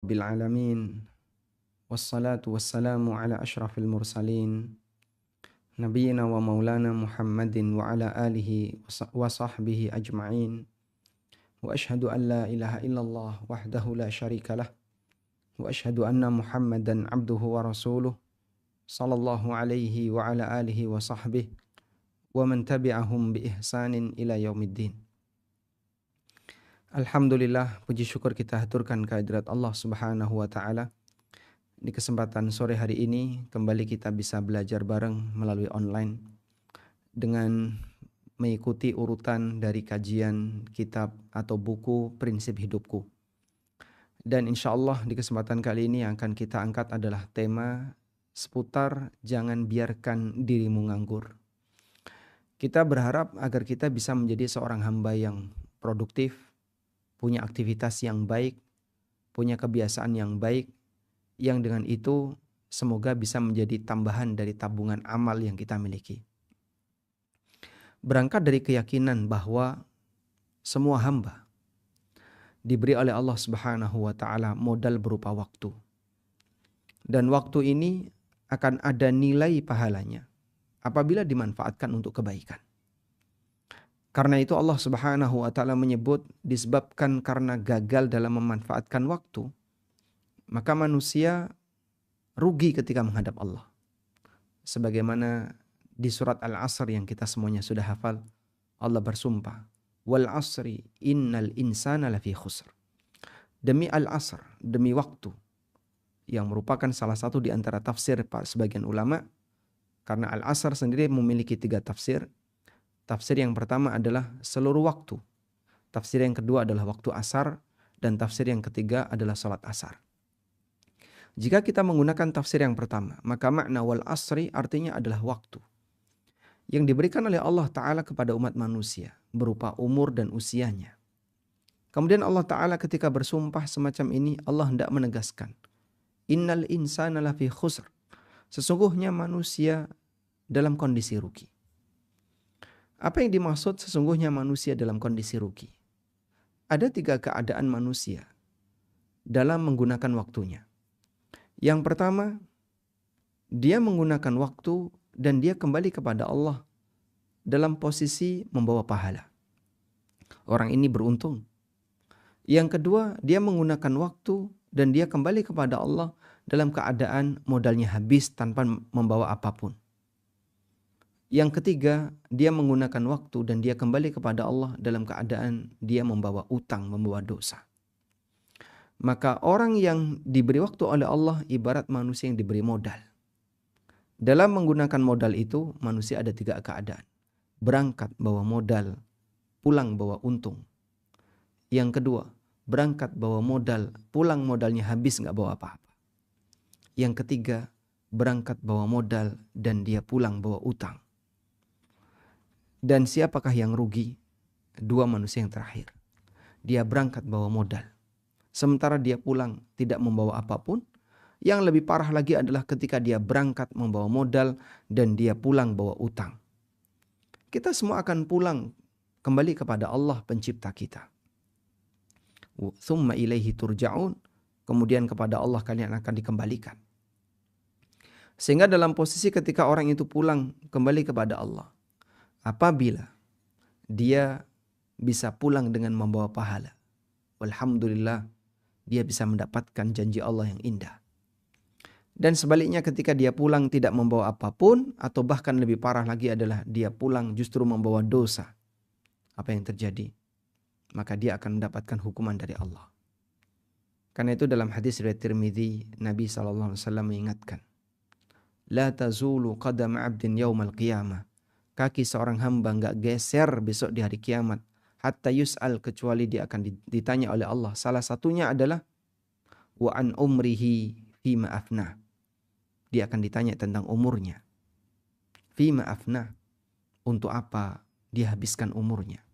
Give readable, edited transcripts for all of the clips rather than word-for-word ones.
Rabbil alamin wassalatu wassalamu ala asyrafil mursalin nabiyyina wa maulana Muhammadin wa ala alihi wa sahbihi ajma'in wa ashhadu an la ilaha illallah wahdahu la syarikalah wa ashhadu anna Muhammadan abduhu wa rasuluh sallallahu alaihi wa ala alihi wa sahbihi wa man tabi'ahum bi ihsanin ila yaumiddin. Alhamdulillah, puji syukur kita haturkan kehadirat Allah Subhanahu wa taala. Di kesempatan sore hari ini kembali kita bisa belajar bareng melalui online dengan mengikuti urutan dari kajian kitab atau buku Prinsip Hidupku. Dan insya Allah di kesempatan kali ini yang akan kita angkat adalah tema seputar jangan biarkan dirimu nganggur. Kita berharap agar kita bisa menjadi seorang hamba yang produktif, punya aktivitas yang baik, punya kebiasaan yang baik, yang dengan itu semoga bisa menjadi tambahan dari tabungan amal yang kita miliki. Berangkat dari keyakinan bahwa semua hamba diberi oleh Allah Subhanahu wa taala modal berupa waktu. Dan waktu ini akan ada nilai pahalanya apabila dimanfaatkan untuk kebaikan. Karena itu Allah Subhanahu wa taala menyebut disebabkan karena gagal dalam memanfaatkan waktu, maka manusia rugi ketika menghadap Allah. Sebagaimana di surat Al-Asr yang kita semuanya sudah hafal, Allah bersumpah, "Wal 'asri innal insana lafi khusr." Demi Al-Asr, demi waktu, yang merupakan salah satu di antara tafsir sebagian ulama, karena Al-Asr sendiri memiliki 3 tafsir. Tafsir yang pertama adalah seluruh waktu. Tafsir yang kedua adalah waktu asar. Dan tafsir yang ketiga adalah salat asar. Jika kita menggunakan tafsir yang pertama, maka makna wal asri artinya adalah waktu yang diberikan oleh Allah Ta'ala kepada umat manusia berupa umur dan usianya. Kemudian Allah Ta'ala ketika bersumpah semacam ini, Allah hendak menegaskan, innal insana lafi khusr. Sesungguhnya manusia dalam kondisi rugi. Apa yang dimaksud sesungguhnya manusia dalam kondisi rugi? Ada 3 keadaan manusia dalam menggunakan waktunya. Yang pertama, dia menggunakan waktu dan dia kembali kepada Allah dalam posisi membawa pahala. Orang ini beruntung. Yang kedua, dia menggunakan waktu dan dia kembali kepada Allah dalam keadaan modalnya habis tanpa membawa apapun. Yang ketiga, dia menggunakan waktu dan dia kembali kepada Allah dalam keadaan dia membawa utang, membawa dosa. Maka orang yang diberi waktu oleh Allah ibarat manusia yang diberi modal. Dalam menggunakan modal itu, manusia ada 3 keadaan. Berangkat bawa modal, pulang bawa untung. Yang kedua, berangkat bawa modal, pulang modalnya habis gak bawa apa-apa. Yang ketiga, berangkat bawa modal dan dia pulang bawa utang. Dan siapakah yang rugi? 2 manusia yang terakhir. Dia berangkat bawa modal, sementara dia pulang tidak membawa apapun. Yang lebih parah lagi adalah ketika dia berangkat membawa modal dan dia pulang bawa utang. Kita semua akan pulang kembali kepada Allah pencipta kita. Tsumma ilaihi turja'un. Kemudian kepada Allah kalian akan dikembalikan. Sehingga dalam posisi ketika orang itu pulang kembali kepada Allah, apabila dia bisa pulang dengan membawa pahala, alhamdulillah, dia bisa mendapatkan janji Allah yang indah. Dan sebaliknya ketika dia pulang tidak membawa apapun, atau bahkan lebih parah lagi adalah dia pulang justru membawa dosa, apa yang terjadi? Maka dia akan mendapatkan hukuman dari Allah. Karena itu dalam hadis riwayat Tirmidzi, Nabi SAW mengingatkan, la tazulu qadam 'abdin yaumal qiyamah. Kaki seorang hamba enggak geser besok di hari kiamat. Hatta yus'al, kecuali dia akan ditanya oleh Allah. Salah satunya adalah wa an umrihi fima afnah. Dia akan ditanya tentang umurnya. Fima afnah. Untuk apa dia habiskan umurnya.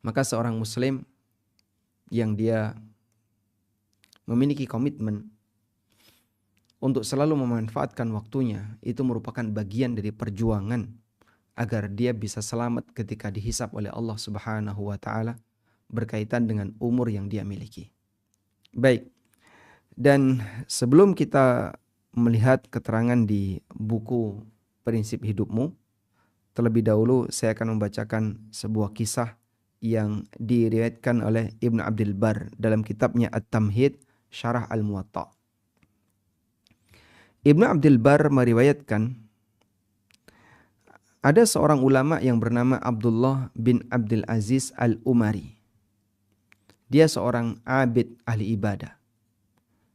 Maka seorang muslim yang dia memiliki komitmen untuk selalu memanfaatkan waktunya, itu merupakan bagian dari perjuangan agar dia bisa selamat ketika dihisap oleh Allah Subhanahu wa taala berkaitan dengan umur yang dia miliki. Baik. Dan sebelum kita melihat keterangan di buku Prinsip Hidupmu, terlebih dahulu saya akan membacakan sebuah kisah yang diriwayatkan oleh Ibnu Abdul Bar dalam kitabnya At-Tamhid Syarah Al-Muwatta. Ibnu Abdul Bar meriwayatkan ada seorang ulama yang bernama Abdullah bin Abdul Aziz Al-Umari. Dia seorang abid ahli ibadah.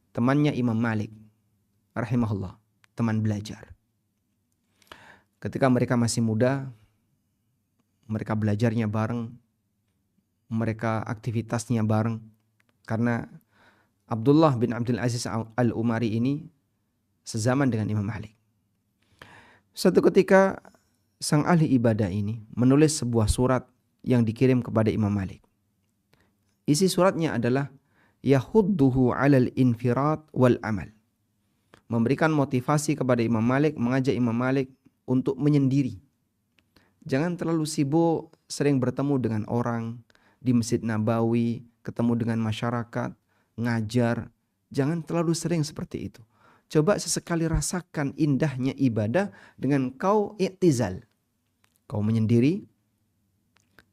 Temannya Imam Malik rahimahullah, teman belajar. Ketika mereka masih muda, mereka belajarnya bareng, mereka aktivitasnya bareng. Karena Abdullah bin Abdul Aziz Al-Umari ini sezaman dengan Imam Malik. Suatu ketika sang ahli ibadah ini menulis sebuah surat yang dikirim kepada Imam Malik. Isi suratnya adalah yahudduhu 'alal infirat wal amal. Memberikan motivasi kepada Imam Malik, mengajak Imam Malik untuk menyendiri. Jangan terlalu sibuk sering bertemu dengan orang di Masjid Nabawi, ketemu dengan masyarakat, ngajar. Jangan terlalu sering seperti itu. Coba sesekali rasakan indahnya ibadah dengan kau i'tizal. Kau menyendiri,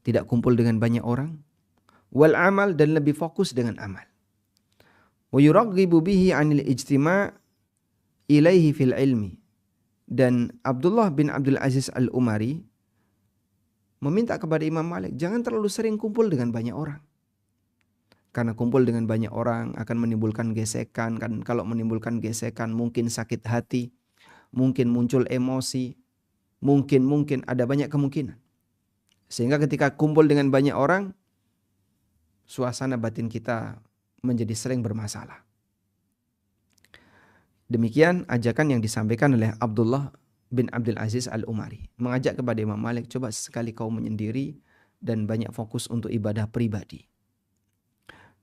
tidak kumpul dengan banyak orang. Wal amal, dan lebih fokus dengan amal. Wa yuraghibu bihi 'anil ijtima' ilaihi fil ilmi. Dan Abdullah bin Abdul Aziz Al-Umari meminta kepada Imam Malik, jangan terlalu sering kumpul dengan banyak orang. Karena kumpul dengan banyak orang akan menimbulkan gesekan. Kan kalau menimbulkan gesekan mungkin sakit hati, mungkin muncul emosi, mungkin ada banyak kemungkinan. Sehingga ketika kumpul dengan banyak orang, suasana batin kita menjadi sering bermasalah. Demikian ajakan yang disampaikan oleh Abdullah bin Abdul Aziz Al-Umari. Mengajak kepada Imam Malik, coba sekali kau menyendiri dan banyak fokus untuk ibadah pribadi.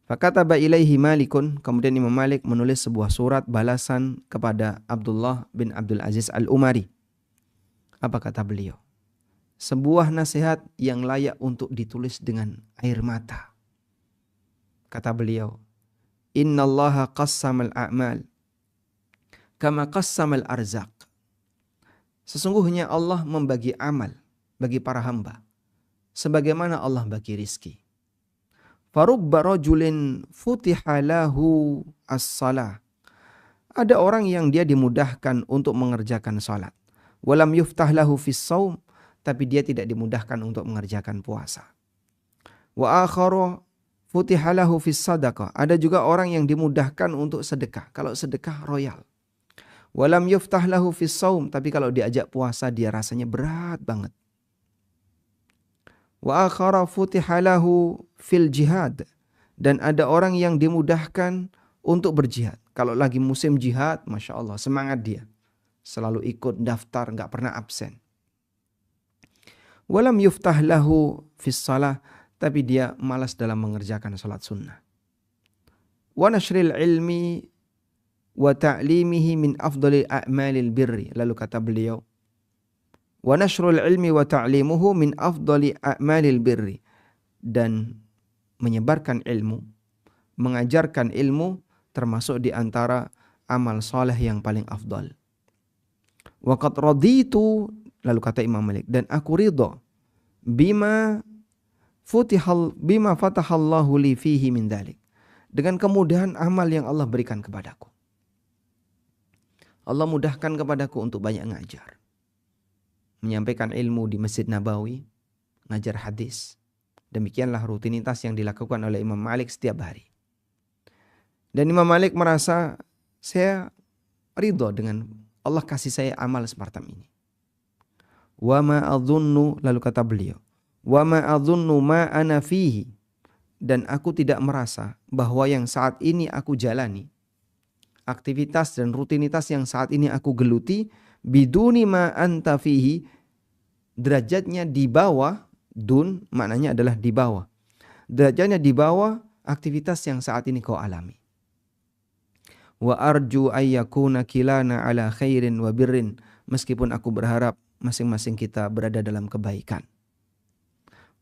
Fakataba ilaihi Malikun, kemudian Imam Malik menulis sebuah surat balasan kepada Abdullah bin Abdul Aziz Al-Umari. Apa kata beliau? Sebuah nasihat yang layak untuk ditulis dengan air mata. Kata beliau, innallaha qassamal a'mal kama qassamal arzaq. Sesungguhnya Allah membagi amal bagi para hamba sebagaimana Allah bagi rizki. Farubba rajulin futiha lahu as-salah. Ada orang yang dia dimudahkan untuk mengerjakan salat. Walam yuftah lahu fis shaum, tapi dia tidak dimudahkan untuk mengerjakan puasa. Wa akharu futiha lahu fis sadaqah. Ada juga orang yang dimudahkan untuk sedekah. Kalau sedekah royal. Walam yuftah lahu fis shaum, tapi kalau diajak puasa dia rasanya berat banget. Wa akhara futiha lahu fil jihad, dan ada orang yang dimudahkan untuk berjihad. Kalau lagi musim jihad, Masya Allah, semangat dia. Selalu ikut daftar, gak pernah absen. Walam yuftah lahu fis salah, tapi dia malas dalam mengerjakan salat sunnah. Wa nashril ilmi wa ta'limihi min afdalil a'malil birri. Lalu kata beliau, wa nashrul ilmi wa ta'limuhu min afdali a'malil birri. Dan menyebarkan ilmu, mengajarkan ilmu termasuk di antara amal saleh yang paling afdal. Wa qad raditu, lalu kata Imam Malik, dan aku ridha bima fatahallahu li fihi min dzalik, dengan kemudahan amal yang Allah berikan kepadaku. Allah mudahkan kepadaku untuk banyak ngajar, menyampaikan ilmu di Masjid Nabawi, ngajar hadis. Demikianlah rutinitas yang dilakukan oleh Imam Malik setiap hari. Dan Imam Malik merasa, saya ridho dengan Allah kasih saya amal semacam ini. Wa ma adhunnu, lalu kata beliau, wa ma adhunnu ma ana fihi, dan aku tidak merasa bahwa yang saat ini aku jalani, aktivitas dan rutinitas yang saat ini aku geluti, biduni ma anta fihi, derajatnya di bawah, dun maknanya adalah di bawah, derajatnya di bawah aktivitas yang saat ini kau alami. Wa arju ayyakuna kilana ala khairin wa birrin, meskipun aku berharap masing-masing kita berada dalam kebaikan.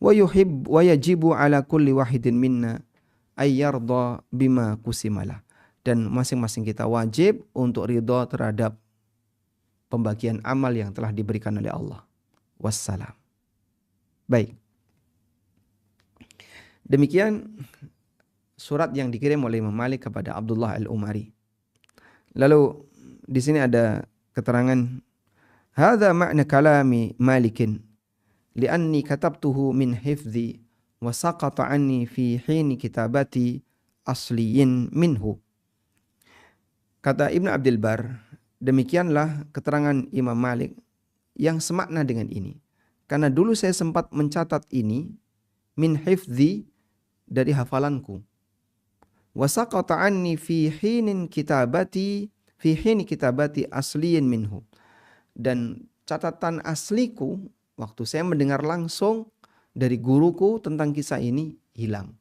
Wa yuhib wa yajibu ala kulli wahidin minna ayyarda bima kusimalah. Dan masing-masing kita wajib untuk ridha terhadap pembagian amal yang telah diberikan oleh Allah. Wassalam. Baik. Demikian surat yang dikirim oleh Imam Malik kepada Abdullah Al-Umari. Lalu di sini ada keterangan, hadza ma'na kalami Malikin li'anni katabtuhu min hifdzi wa saqata anni fi hin kitabati asliyin minhu. Kata Ibn Abdul Bar, demikianlah keterangan Imam Malik yang semakna dengan ini. Karena dulu saya sempat mencatat ini min hifdzi, dari hafalanku. Wa saqata anni fi hinin kitabati asliyin minhu. Dan catatan asliku waktu saya mendengar langsung dari guruku tentang kisah ini hilang.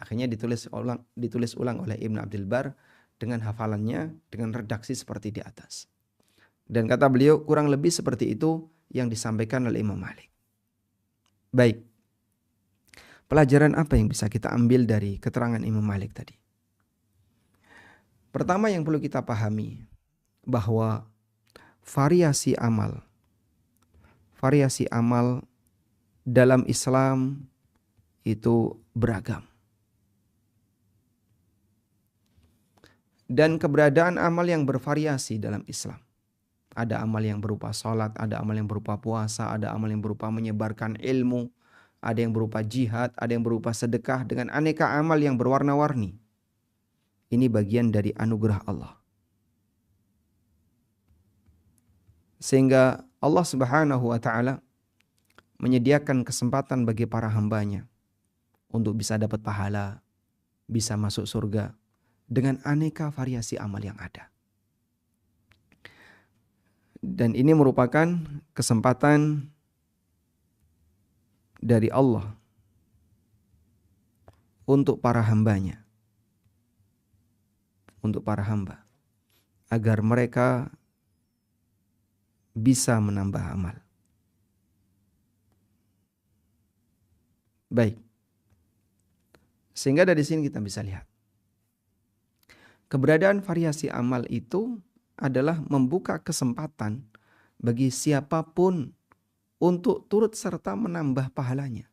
Akhirnya ditulis ulang oleh Ibn Abdul Bar dengan hafalannya, dengan redaksi seperti di atas. Dan kata beliau, kurang lebih seperti itu yang disampaikan oleh Imam Malik. Baik. Pelajaran apa yang bisa kita ambil dari keterangan Imam Malik tadi? Pertama yang perlu kita pahami, bahwa variasi amal dalam Islam itu beragam. Dan keberadaan amal yang bervariasi dalam Islam. Ada amal yang berupa sholat, ada amal yang berupa puasa, ada amal yang berupa menyebarkan ilmu, ada yang berupa jihad, ada yang berupa sedekah, dengan aneka amal yang berwarna-warni. Ini bagian dari anugerah Allah. Sehingga Allah Subhanahu wa ta'ala menyediakan kesempatan bagi para hambanya untuk bisa dapat pahala, bisa masuk surga, dengan aneka variasi amal yang ada. Dan ini merupakan kesempatan dari Allah untuk para hambanya, untuk para hamba, agar mereka bisa menambah amal. Baik. Sehingga dari sini kita bisa lihat, keberadaan variasi amal itu adalah membuka kesempatan bagi siapapun untuk turut serta menambah pahalanya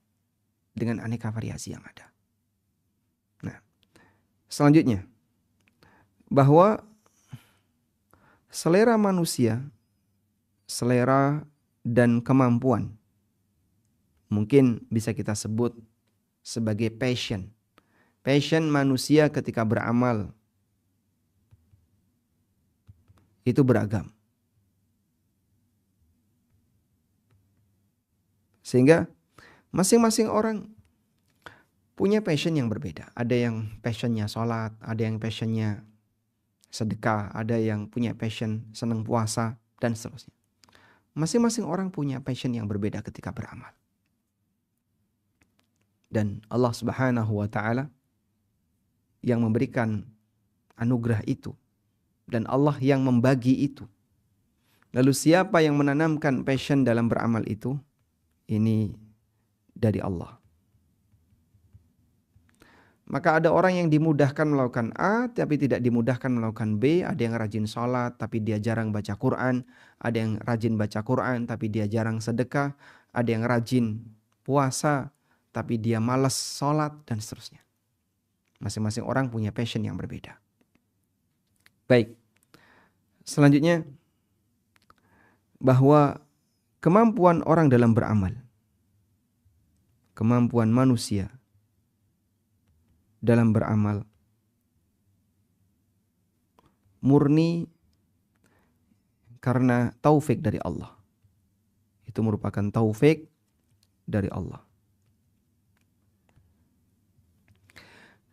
dengan aneka variasi yang ada. Nah, selanjutnya, bahwa selera manusia, selera dan kemampuan mungkin bisa kita sebut sebagai passion. Passion manusia ketika beramal itu beragam. Sehingga masing-masing orang punya passion yang berbeda. Ada yang passionnya sholat, ada yang passionnya sedekah, ada yang punya passion senang puasa, dan seterusnya. Masing-masing orang punya passion yang berbeda ketika beramal. Dan Allah Subhanahu wa ta'ala yang memberikan anugerah itu. Dan Allah yang membagi itu. Lalu siapa yang menanamkan passion dalam beramal itu? Ini dari Allah. Maka ada orang yang dimudahkan melakukan A tapi tidak dimudahkan melakukan B. Ada yang rajin sholat tapi dia jarang baca Quran. Ada yang rajin baca Quran tapi dia jarang sedekah. Ada yang rajin puasa tapi dia malas sholat, dan seterusnya. Masing-masing orang punya passion yang berbeda. Baik. Selanjutnya, bahwa kemampuan orang dalam beramal, kemampuan manusia dalam beramal murni karena taufik dari Allah. Itu merupakan taufik dari Allah.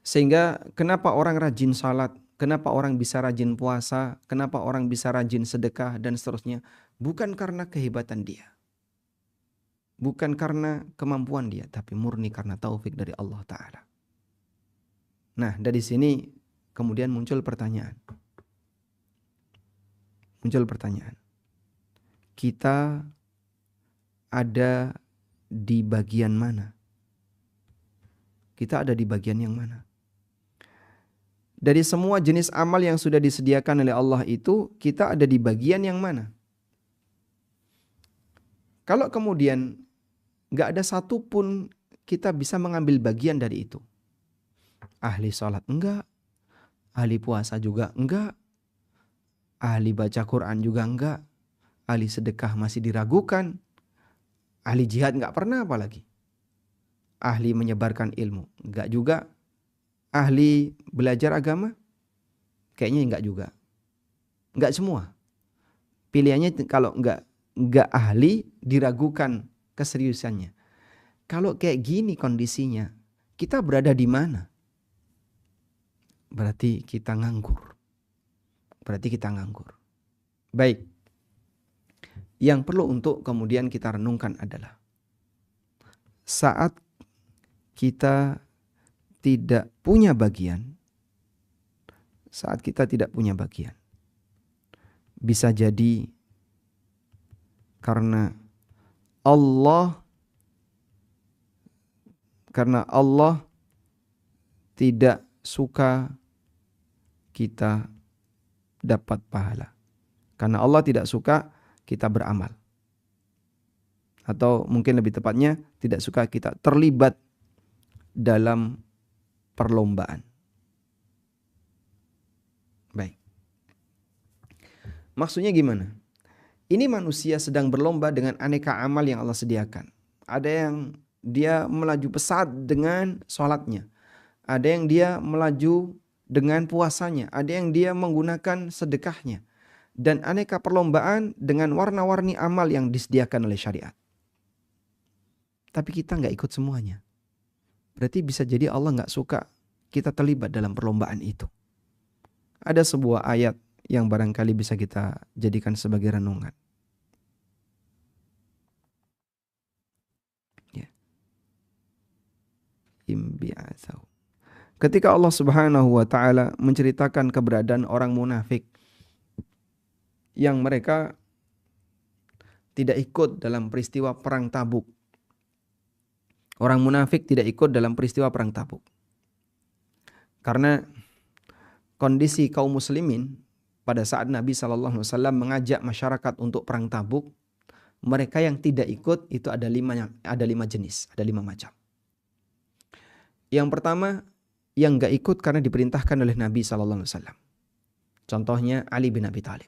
Sehingga kenapa orang rajin salat, kenapa orang bisa rajin puasa, kenapa orang bisa rajin sedekah dan seterusnya, bukan karena kehebatan dia. Bukan karena kemampuan dia, tapi murni karena taufik dari Allah Ta'ala. Nah, dari sini kemudian muncul pertanyaan. Kita ada di bagian mana? Kita ada di bagian yang mana? Dari semua jenis amal yang sudah disediakan oleh Allah itu, kita ada di bagian yang mana? Kalau kemudian gak ada satupun kita bisa mengambil bagian dari itu. Ahli sholat enggak, ahli puasa juga enggak, ahli baca Quran juga enggak, ahli sedekah masih diragukan, ahli jihad enggak pernah apalagi. Ahli menyebarkan ilmu enggak juga, ahli belajar agama kayaknya enggak juga. Enggak semua. Pilihannya kalau enggak ahli, diragukan keseriusannya. Kalau kayak gini kondisinya, kita berada di mana? Berarti kita nganggur. Baik. Yang perlu untuk kemudian kita renungkan adalah saat kita tidak punya bagian, bisa jadi karena Allah tidak suka kita dapat pahala. Karena Allah tidak suka kita beramal. Atau mungkin lebih tepatnya tidak suka kita terlibat dalam perlombaan. Baik. Maksudnya gimana? Ini manusia sedang berlomba dengan aneka amal yang Allah sediakan. Ada yang dia melaju pesat dengan sholatnya. Ada yang dia melaju dengan puasanya. Ada yang dia menggunakan sedekahnya. Dan aneka perlombaan dengan warna-warni amal yang disediakan oleh syariat. Tapi kita gak ikut semuanya. Berarti bisa jadi Allah gak suka kita terlibat dalam perlombaan itu. Ada sebuah ayat yang barangkali bisa kita jadikan sebagai renungan. Ketika Allah Subhanahu wa taala menceritakan keberadaan orang munafik yang mereka tidak ikut dalam peristiwa perang Tabuk. Orang munafik tidak ikut dalam peristiwa perang Tabuk. Karena kondisi kaum muslimin pada saat Nabi SAW mengajak masyarakat untuk perang Tabuk, mereka yang tidak ikut itu ada lima jenis, ada 5 macam. Yang pertama, yang gak ikut karena diperintahkan oleh Nabi SAW. Contohnya Ali bin Abi Thalib.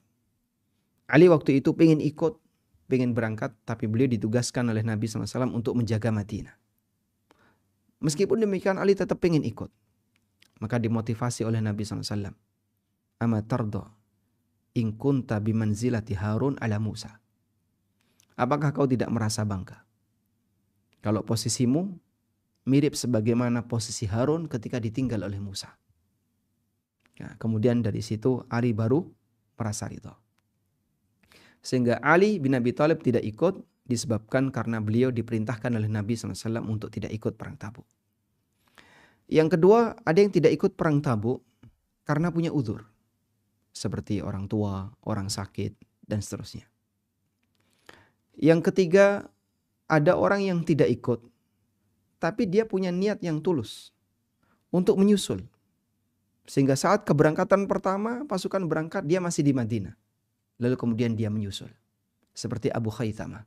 Ali waktu itu pengen ikut, pengen berangkat, tapi beliau ditugaskan oleh Nabi SAW untuk menjaga Madinah. Meskipun demikian Ali tetap pengen ikut. Maka dimotivasi oleh Nabi SAW. Ama tarda in kunta bimanzilati Harun ala Musa. Apakah kau tidak merasa bangga kalau posisimu mirip sebagaimana posisi Harun ketika ditinggal oleh Musa? Ya, kemudian dari situ Ali baru merasa ridha. Sehingga Ali bin Abi Thalib tidak ikut disebabkan karena beliau diperintahkan oleh Nabi SAW untuk tidak ikut perang Tabuk. Yang kedua, ada yang tidak ikut perang Tabuk karena punya uzur. Seperti orang tua, orang sakit, dan seterusnya. Yang ketiga, ada orang yang tidak ikut tapi dia punya niat yang tulus untuk menyusul. Sehingga saat keberangkatan pertama, pasukan berangkat, dia masih di Madinah. Lalu kemudian dia menyusul. Seperti Abu Khaythamah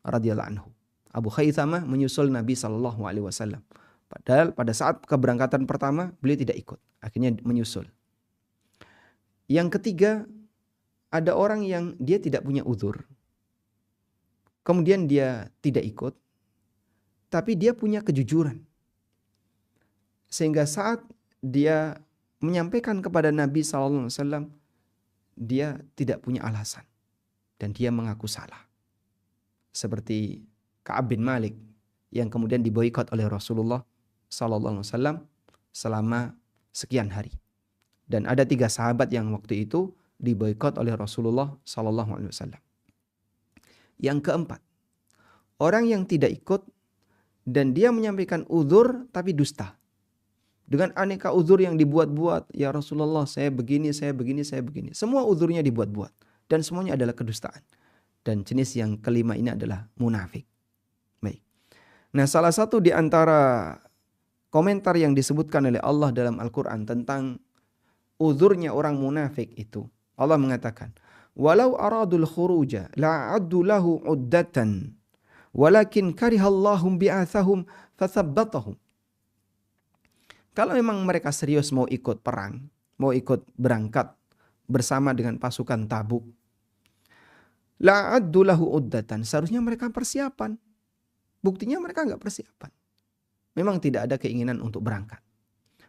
radhiyallahu anhu. Abu Khaythamah menyusul Nabi SAW. Padahal pada saat keberangkatan pertama, beliau tidak ikut. Akhirnya menyusul. Yang ketiga, ada orang yang dia tidak punya uzur. Kemudian dia tidak ikut. Tapi dia punya kejujuran. Sehingga saat dia menyampaikan kepada Nabi SAW, dia tidak punya alasan. Dan dia mengaku salah. Seperti Ka'ab bin Malik yang kemudian diboikot oleh Rasulullah SAW selama sekian hari. Dan ada 3 sahabat yang waktu itu diboikot oleh Rasulullah SAW. Yang keempat, orang yang tidak ikut dan dia menyampaikan uzur tapi dusta. Dengan aneka uzur yang dibuat-buat. Ya Rasulullah, saya begini. Semua uzurnya dibuat-buat. Dan semuanya adalah kedustaan. Dan jenis yang kelima ini adalah munafik. Baik. Nah, salah satu di antara komentar yang disebutkan oleh Allah dalam Al-Quran tentang uzurnya orang munafik itu. Allah mengatakan, "Walau aradul khuruja la'addu lahu 'uddatan, walakin karihallahum bi'atsahum fathabbatahum." Kalau memang mereka serius mau ikut perang, mau ikut berangkat bersama dengan pasukan Tabuk, la'addu lahu 'uddatan, seharusnya mereka persiapan. Buktinya mereka enggak persiapan. Memang tidak ada keinginan untuk berangkat.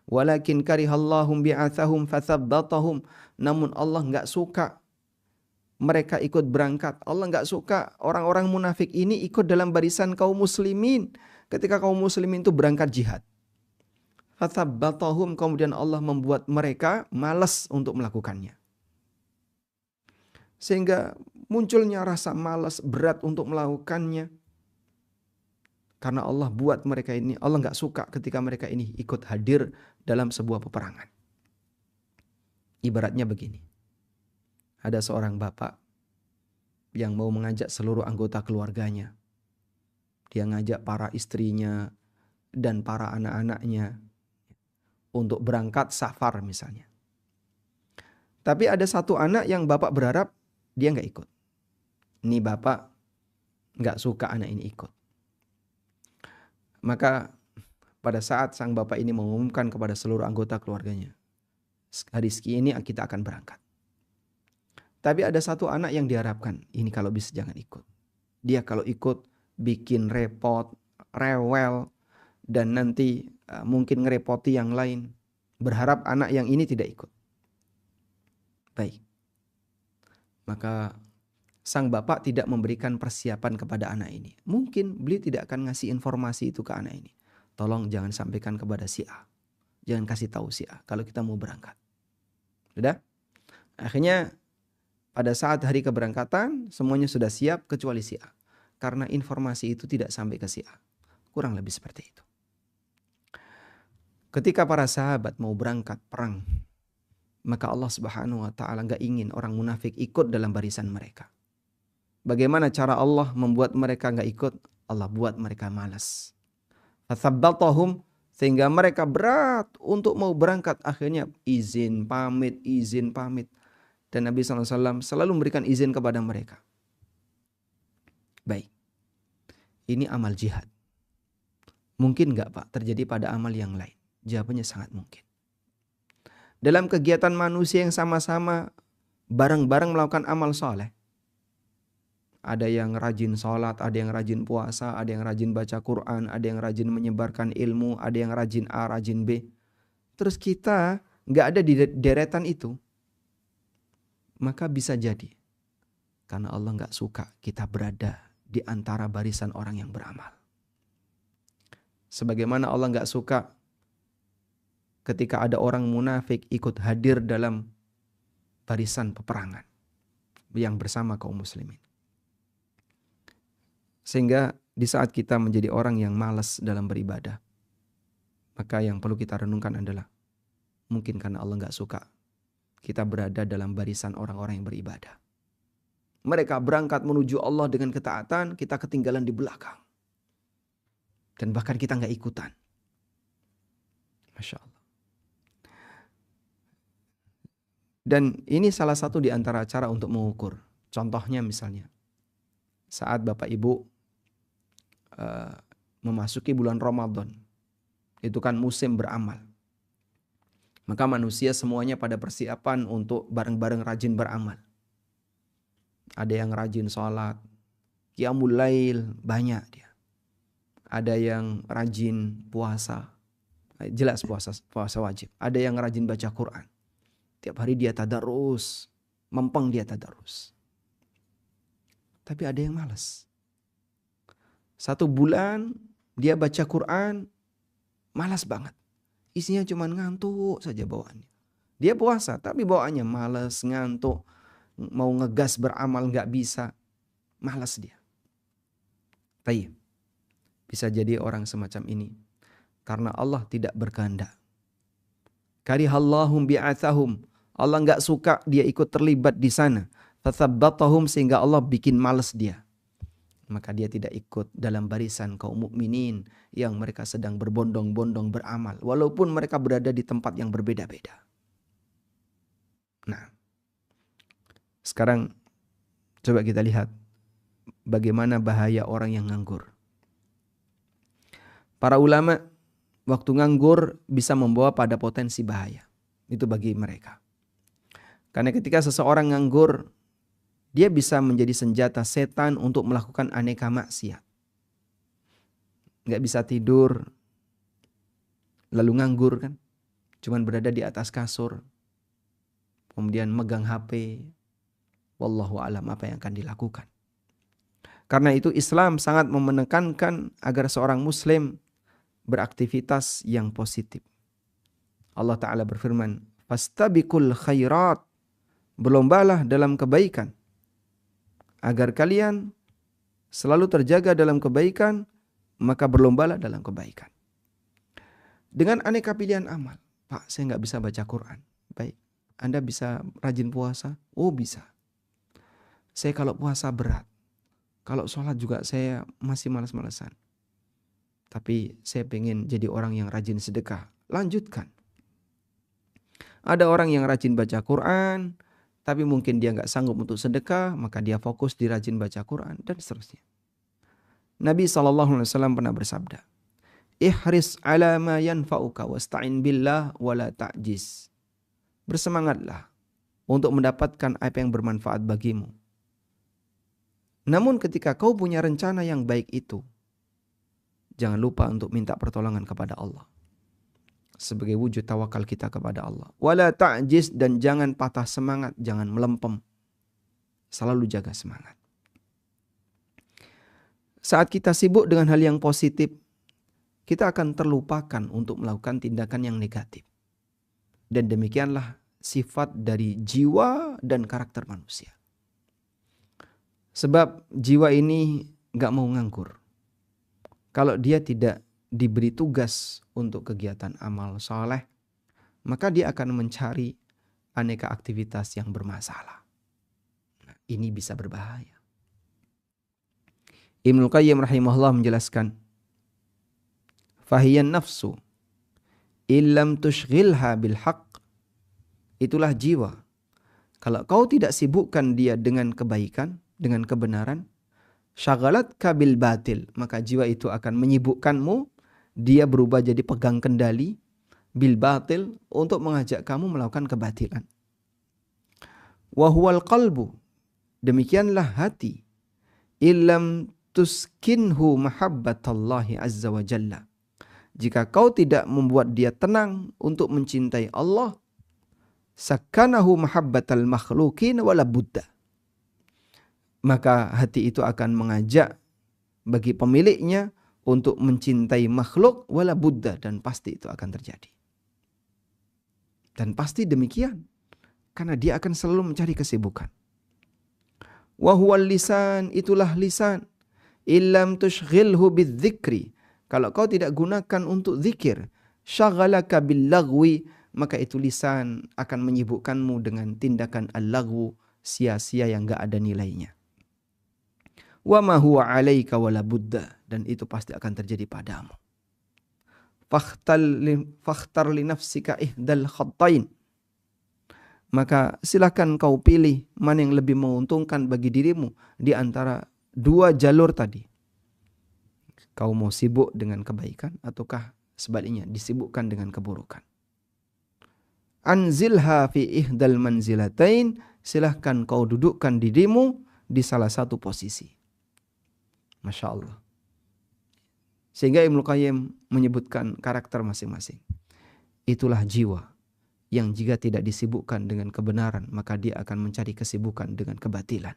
Walakin karihallahum bi'atsahum fathabbatahum. Namun Allah enggak suka mereka ikut berangkat. Allah enggak suka orang-orang munafik ini ikut dalam barisan kaum muslimin ketika kaum muslimin itu berangkat jihad. Fathabbatahum, kemudian Allah membuat mereka malas untuk melakukannya. Sehingga munculnya rasa malas, berat untuk melakukannya. Karena Allah buat mereka ini, Allah nggak suka ketika mereka ini ikut hadir dalam sebuah peperangan. Ibaratnya begini. Ada seorang bapak yang mau mengajak seluruh anggota keluarganya. Dia ngajak para istrinya dan para anak-anaknya untuk berangkat safar misalnya. Tapi ada satu anak yang bapak berharap dia nggak ikut. Ini bapak nggak suka anak ini ikut. Maka pada saat sang bapak ini mengumumkan kepada seluruh anggota keluarganya, hari ini kita akan berangkat. Tapi ada satu anak yang diharapkan, ini kalau bisa jangan ikut. Dia kalau ikut bikin repot, rewel, dan nanti mungkin ngerepoti yang lain. Berharap anak yang ini tidak ikut. Baik. Maka sang bapak tidak memberikan persiapan kepada anak ini. Mungkin beliau tidak akan ngasih informasi itu ke anak ini. Tolong jangan sampaikan kepada si A. Jangan kasih tahu si A kalau kita mau berangkat. Sudah? Akhirnya pada saat hari keberangkatan semuanya sudah siap kecuali si A. Karena informasi itu tidak sampai ke si A. Kurang lebih seperti itu. Ketika para sahabat mau berangkat perang, maka Allah Subhanahu wa taala enggak ingin orang munafik ikut dalam barisan mereka. Bagaimana cara Allah membuat mereka enggak ikut? Allah buat mereka malas. Fathabbatahum, sehingga mereka berat untuk mau berangkat. Akhirnya izin pamit. Dan Nabi SAW selalu memberikan izin kepada mereka. Baik. Ini amal jihad. Mungkin enggak Pak terjadi pada amal yang lain? Jawabannya sangat mungkin. Dalam kegiatan manusia yang sama-sama bareng-bareng melakukan amal soleh. Ada yang rajin sholat, ada yang rajin puasa, ada yang rajin baca Quran, ada yang rajin menyebarkan ilmu, ada yang rajin A, rajin B. Terus kita nggak ada di deretan itu. Maka bisa jadi. Karena Allah nggak suka kita berada di antara barisan orang yang beramal. Sebagaimana Allah nggak suka ketika ada orang munafik ikut hadir dalam barisan peperangan yang bersama kaum muslimin. Sehingga di saat kita menjadi orang yang malas dalam beribadah, maka yang perlu kita renungkan adalah mungkin karena Allah nggak suka kita berada dalam barisan orang-orang yang beribadah. Mereka berangkat menuju Allah dengan ketaatan, kita ketinggalan di belakang. Dan bahkan kita nggak ikutan. Masya Allah. Dan ini salah satu di antara cara untuk mengukur. Contohnya misalnya, saat Bapak Ibu memasuki bulan Ramadan, itu kan musim beramal. Maka manusia semuanya pada persiapan untuk bareng-bareng rajin beramal. Ada yang rajin sholat, qiyamul lail, banyak dia. Ada yang rajin puasa, jelas puasa wajib. Ada yang rajin baca Quran. Tiap hari dia tadarus, mempeng dia tadarus. Tapi ada yang malas. 1 bulan dia baca Quran, malas banget. Isinya cuma ngantuk saja bawaannya. Dia puasa tapi bawaannya malas, ngantuk. Mau ngegas beramal gak bisa. Malas dia. Baik. Bisa jadi orang semacam ini karena Allah tidak berkehendak. Karihallahum bi'atsahum. Allah gak suka dia ikut terlibat di sana. Fathabbatahum, sehingga Allah bikin malas dia. Maka dia tidak ikut dalam barisan kaum mukminin yang mereka sedang berbondong-bondong beramal. Walaupun mereka berada di tempat yang berbeda-beda. Sekarang coba kita lihat bagaimana bahaya orang yang nganggur. Para ulama, waktu nganggur bisa membawa pada potensi bahaya. Itu bagi mereka. Karena ketika seseorang nganggur, dia bisa menjadi senjata setan untuk melakukan aneka maksiat. Nggak bisa tidur, lalu nganggur kan. Cuman berada di atas kasur. Kemudian megang HP. Wallahu alam apa yang akan dilakukan. Karena itu Islam sangat menekankan agar seorang muslim beraktivitas yang positif. Allah Ta'ala berfirman, fastabiqul khairat, berlombalah dalam kebaikan. Agar kalian selalu terjaga dalam kebaikan, maka berlombalah dalam kebaikan. Dengan aneka pilihan amal. Pak, saya nggak bisa baca Quran. Baik, Anda bisa rajin puasa? Oh bisa. Saya kalau puasa berat. Kalau sholat juga saya masih malas-malasan. Tapi saya pengen jadi orang yang rajin sedekah. Lanjutkan. Ada orang yang rajin baca Quran, tapi mungkin dia nggak sanggup untuk sedekah, maka dia fokus di rajin baca Quran, dan seterusnya. Nabi SAW pernah bersabda, ihris ala ma yanfa'uka wasta'in billah wala ta'jiz. Bersemangatlah untuk mendapatkan apa yang bermanfaat bagimu. Namun ketika kau punya rencana yang baik itu, jangan lupa untuk minta pertolongan kepada Allah. Sebagai wujud tawakal kita kepada Allah. Wala ta'jiz, dan jangan patah semangat, jangan melempem. Selalu jaga semangat. Saat kita sibuk dengan hal yang positif, kita akan terlupakan untuk melakukan tindakan yang negatif. Dan demikianlah sifat dari jiwa dan karakter manusia. Sebab jiwa ini gak mau nganggur. Kalau dia tidak diberi tugas untuk kegiatan amal soleh, maka dia akan mencari aneka aktivitas yang bermasalah. Nah, ini bisa berbahaya. Ibnu Qayyim rahimahullah menjelaskan, fahiyan nafsu illam tushghilha bil haqq. Itulah jiwa. Kalau kau tidak sibukkan dia dengan kebaikan, dengan kebenaran, syaghalat kabil batil, maka jiwa itu akan menyibukkanmu. Dia berubah jadi pegang kendali bil batil untuk mengajak kamu melakukan kebatilan. Wa huwal qalbu, demikianlah hati, illam tuskinhu mahabbatallahi azza wa jalla. Jika kau tidak membuat dia tenang untuk mencintai Allah, sakanahu mahabbatal makhlukin wala budda. Maka hati itu akan mengajak bagi pemiliknya untuk mencintai makhluk wala budda, dan pasti itu akan terjadi. Dan pasti demikian, karena dia akan selalu mencari kesibukan. Wa huwal lisan, itulah lisan, illam tushghilhu bidzikri. Kalau kau tidak gunakan untuk zikir, syaghalaka bil lagwi, maka itu lisan akan menyibukkanmu dengan tindakan al-lagwu, sia-sia yang enggak ada nilainya. Wa ma huwa 'alaika wala budda, dan itu pasti akan terjadi padamu. Fakhtar li nafsika ihdal khattain. Maka silakan kau pilih mana yang lebih menguntungkan bagi dirimu di antara dua jalur tadi. Kau mau sibuk dengan kebaikan ataukah sebaliknya disibukkan dengan keburukan. Anzilha fi ihdal manzilatain, silahkan kau dudukkan dirimu di salah satu posisi. Masya Allah. Sehingga Ibnu Qayyim menyebutkan karakter masing-masing. Itulah jiwa yang jika tidak disibukkan dengan kebenaran, maka dia akan mencari kesibukan dengan kebatilan.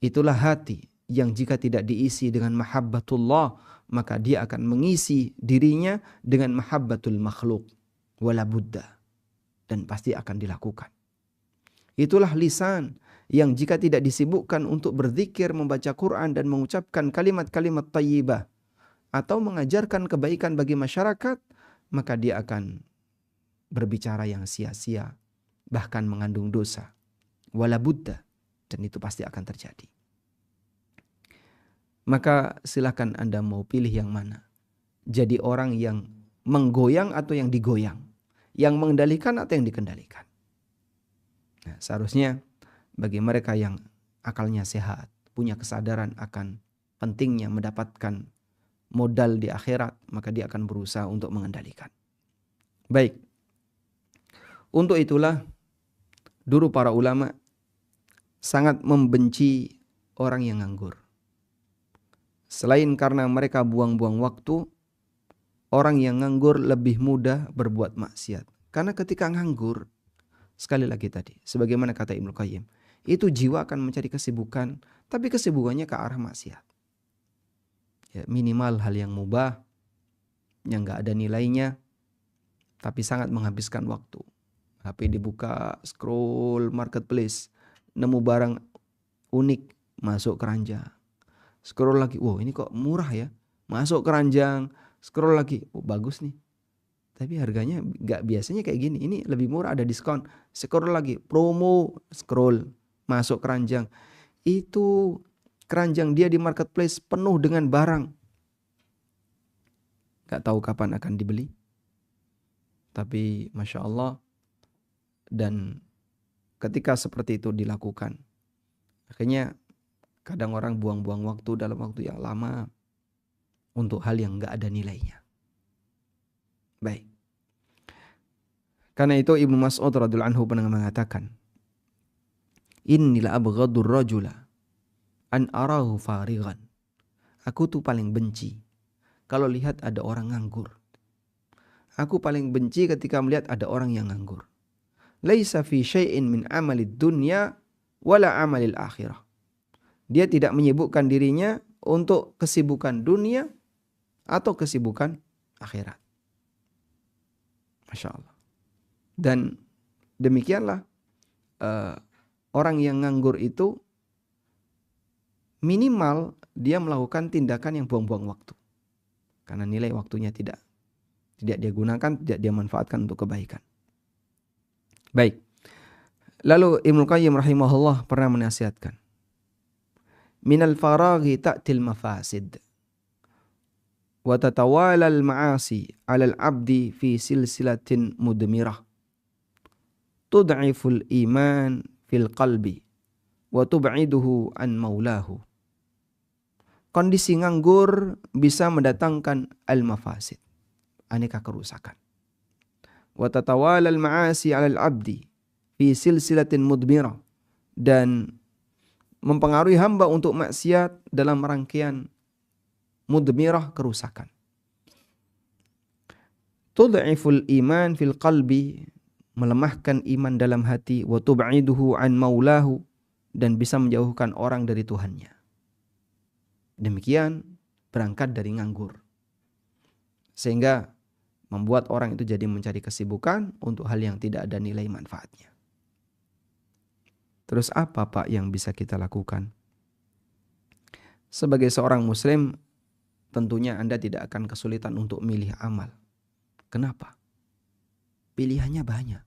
Itulah hati yang jika tidak diisi dengan mahabbatullah, maka dia akan mengisi dirinya dengan mahabbatul makhluk wala budda, dan pasti akan dilakukan. Itulah lisan yang jika tidak disibukkan untuk berzikir, membaca Quran, dan mengucapkan kalimat-kalimat thayyibah atau mengajarkan kebaikan bagi masyarakat, maka dia akan berbicara yang sia-sia, bahkan mengandung dosa. Wala budda, dan itu pasti akan terjadi. Maka silakan Anda mau pilih yang mana. Jadi orang yang menggoyang atau yang digoyang, yang mengendalikan atau yang dikendalikan. Nah, seharusnya bagi mereka yang akalnya sehat, punya kesadaran akan pentingnya mendapatkan modal di akhirat, maka dia akan berusaha untuk mengendalikan. Baik. Untuk itulah dulu para ulama sangat membenci orang yang nganggur. Selain karena mereka buang-buang waktu, orang yang nganggur lebih mudah berbuat maksiat. Karena ketika nganggur, sekali lagi tadi, sebagaimana kata Ibnu Qayyim, itu jiwa akan mencari kesibukan, tapi kesibukannya ke arah maksiat. Ya, minimal hal yang mubah, yang gak ada nilainya, tapi sangat menghabiskan waktu. HP dibuka, scroll marketplace, nemu barang unik, masuk keranjang. Scroll lagi, wow ini kok murah ya, masuk keranjang. Scroll lagi, oh bagus nih, tapi harganya gak biasanya kayak gini, ini lebih murah, ada diskon. Scroll lagi, promo, scroll, masuk keranjang. Itu keranjang dia di marketplace penuh dengan barang, gak tahu kapan akan dibeli. Tapi Masya Allah, dan ketika seperti itu dilakukan, akhirnya kadang orang buang-buang waktu dalam waktu yang lama untuk hal yang gak ada nilainya. Baik. Karena itu Ibnu Mas'ud radhiyallahu anhu pernah mengatakan, "Innila abghadur rajula an arahu farighan." Aku tuh paling benci kalau lihat ada orang nganggur. Aku paling benci ketika melihat ada orang yang nganggur. Laisa fi syai'in min amalid dunya wala amalil akhirah. Dia tidak menyibukkan dirinya untuk kesibukan dunia atau kesibukan akhirat. Masya Allah. Dan demikianlah orang yang nganggur itu minimal dia melakukan tindakan yang buang-buang waktu. Karena nilai waktunya tidak dia gunakan, tidak dia manfaatkan untuk kebaikan. Baik. Lalu Ibnu Qayyim rahimahullah pernah menasihatkan, minal faraghi ta'til mafasid wa tatawala al-ma'asi 'ala al-'abdi fi silsilatin mudmirah tud'iful iman fil qalbi wa tub'iduhu an maulahu. Kondisi nganggur bisa mendatangkan al-mafasid, aneka kerusakan. Wa tatawala al-ma'asi 'ala al-'abdi fi silsilatin mudmirah, dan mempengaruhi hamba untuk maksiat dalam rangkaian mudmirah, kerusakan. Tud'iful iman fil qalbi, melemahkan iman dalam hati, wa tub'iduhu an maulahu, dan bisa menjauhkan orang dari Tuhannya. Demikian berangkat dari nganggur, sehingga membuat orang itu jadi mencari kesibukan untuk hal yang tidak ada nilai manfaatnya. Terus apa Pak yang bisa kita lakukan? Sebagai seorang muslim, tentunya Anda tidak akan kesulitan untuk milih amal. Kenapa? Pilihannya banyak.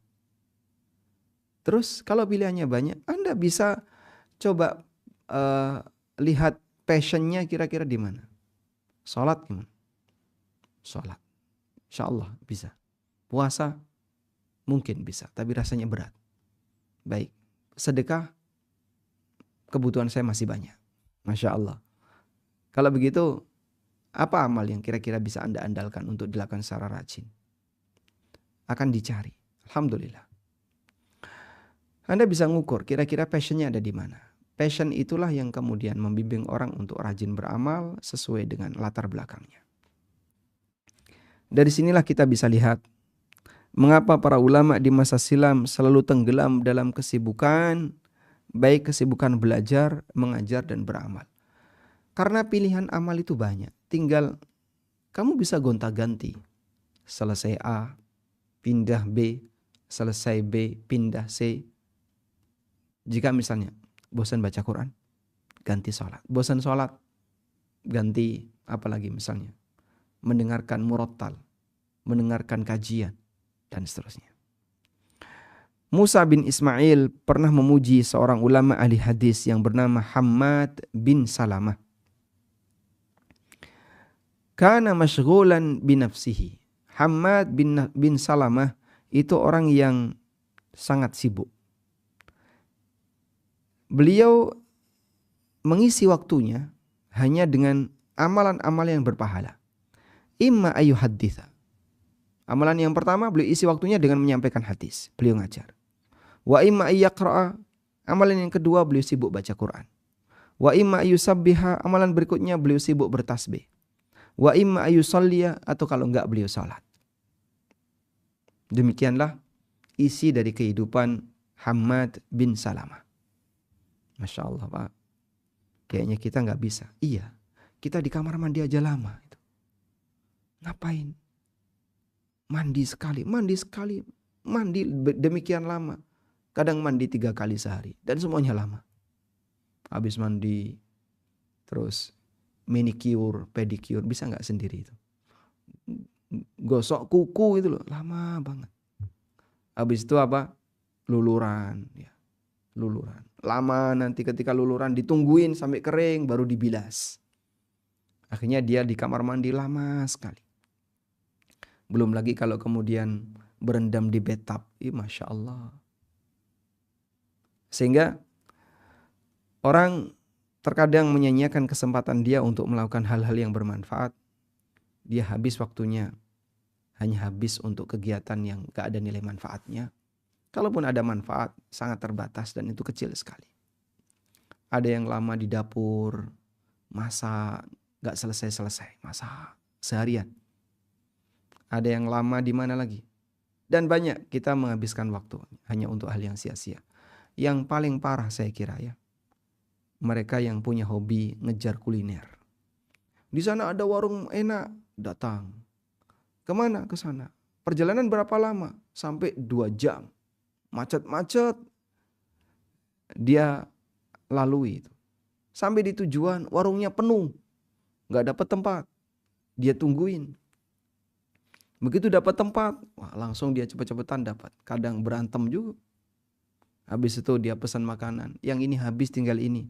Terus kalau pilihannya banyak, Anda bisa coba lihat passionnya kira-kira di mana. Salat gimana? Salat, insya Allah bisa. Puasa mungkin bisa, tapi rasanya berat. Baik. Sedekah, kebutuhan saya masih banyak. Masya Allah. Kalau begitu, apa amal yang kira-kira bisa Anda andalkan untuk dilakukan secara rajin? Akan dicari. Alhamdulillah. Anda bisa ngukur kira-kira passionnya ada di mana. Passion itulah yang kemudian membimbing orang untuk rajin beramal sesuai dengan latar belakangnya. Dari sinilah kita bisa lihat mengapa para ulama di masa silam selalu tenggelam dalam kesibukan, baik kesibukan belajar, mengajar, dan beramal. Karena pilihan amal itu banyak. Tinggal kamu bisa gonta-ganti. Selesai A, pindah B, selesai B, pindah C. Jika misalnya bosan baca Quran, ganti sholat. Bosan sholat, ganti apa lagi misalnya? Mendengarkan murattal, mendengarkan kajian, dan seterusnya. Musa bin Ismail pernah memuji seorang ulama ahli hadis yang bernama Hammad bin Salamah. Kana masyghulan binafsihi. Hammad bin Salamah itu orang yang sangat sibuk. beliau mengisi waktunya hanya dengan amalan-amalan yang berpahala. Imma ayyuhadditha. Amalan yang pertama, beliau isi waktunya dengan menyampaikan hadis, beliau ngajar. Wa imma ayyaqra'a. Amalan yang kedua, beliau sibuk baca Quran. Wa imma ayyusabbiha. Amalan berikutnya, beliau sibuk bertasbih. Wa imma ayyusalliya, atau kalau enggak beliau salat. Demikianlah isi dari kehidupan Hammad bin Salamah. Masya Allah, Pak. Kayaknya kita nggak bisa. Iya, kita di kamar mandi aja lama. Ngapain? Mandi sekali, mandi demikian lama. Kadang mandi 3 kali sehari dan semuanya lama. Habis mandi, terus manicure, pedicure, bisa nggak sendiri itu? Gosok kuku itu loh, lama banget. Habis itu apa? Luluran, ya. Luluran. Lama, nanti ketika luluran ditungguin sampai kering baru dibilas. Akhirnya dia di kamar mandi lama sekali. Belum lagi kalau kemudian berendam di bathtub. Masya Allah. Sehingga orang terkadang menyanyiakan kesempatan dia untuk melakukan hal-hal yang bermanfaat. Dia habis waktunya hanya habis untuk kegiatan yang gak ada nilai manfaatnya. Kalaupun ada manfaat, sangat terbatas dan itu kecil sekali. Ada yang lama di dapur, masak, gak selesai-selesai, masak seharian. Ada yang lama di mana lagi. Dan banyak kita menghabiskan waktu hanya untuk hal yang sia-sia. Yang paling parah saya kira ya, mereka yang punya hobi ngejar kuliner. Di sana ada warung enak, datang. Kemana? Ke sana. Perjalanan berapa lama? Sampai 2 jam. Macet-macet. Dia lalui itu. Sampai di tujuan warungnya penuh. Gak dapat tempat. Dia tungguin. Begitu dapat tempat, wah langsung dia cepet-cepetan dapat. Kadang berantem juga. Habis itu dia pesan makanan. Yang ini habis, tinggal ini.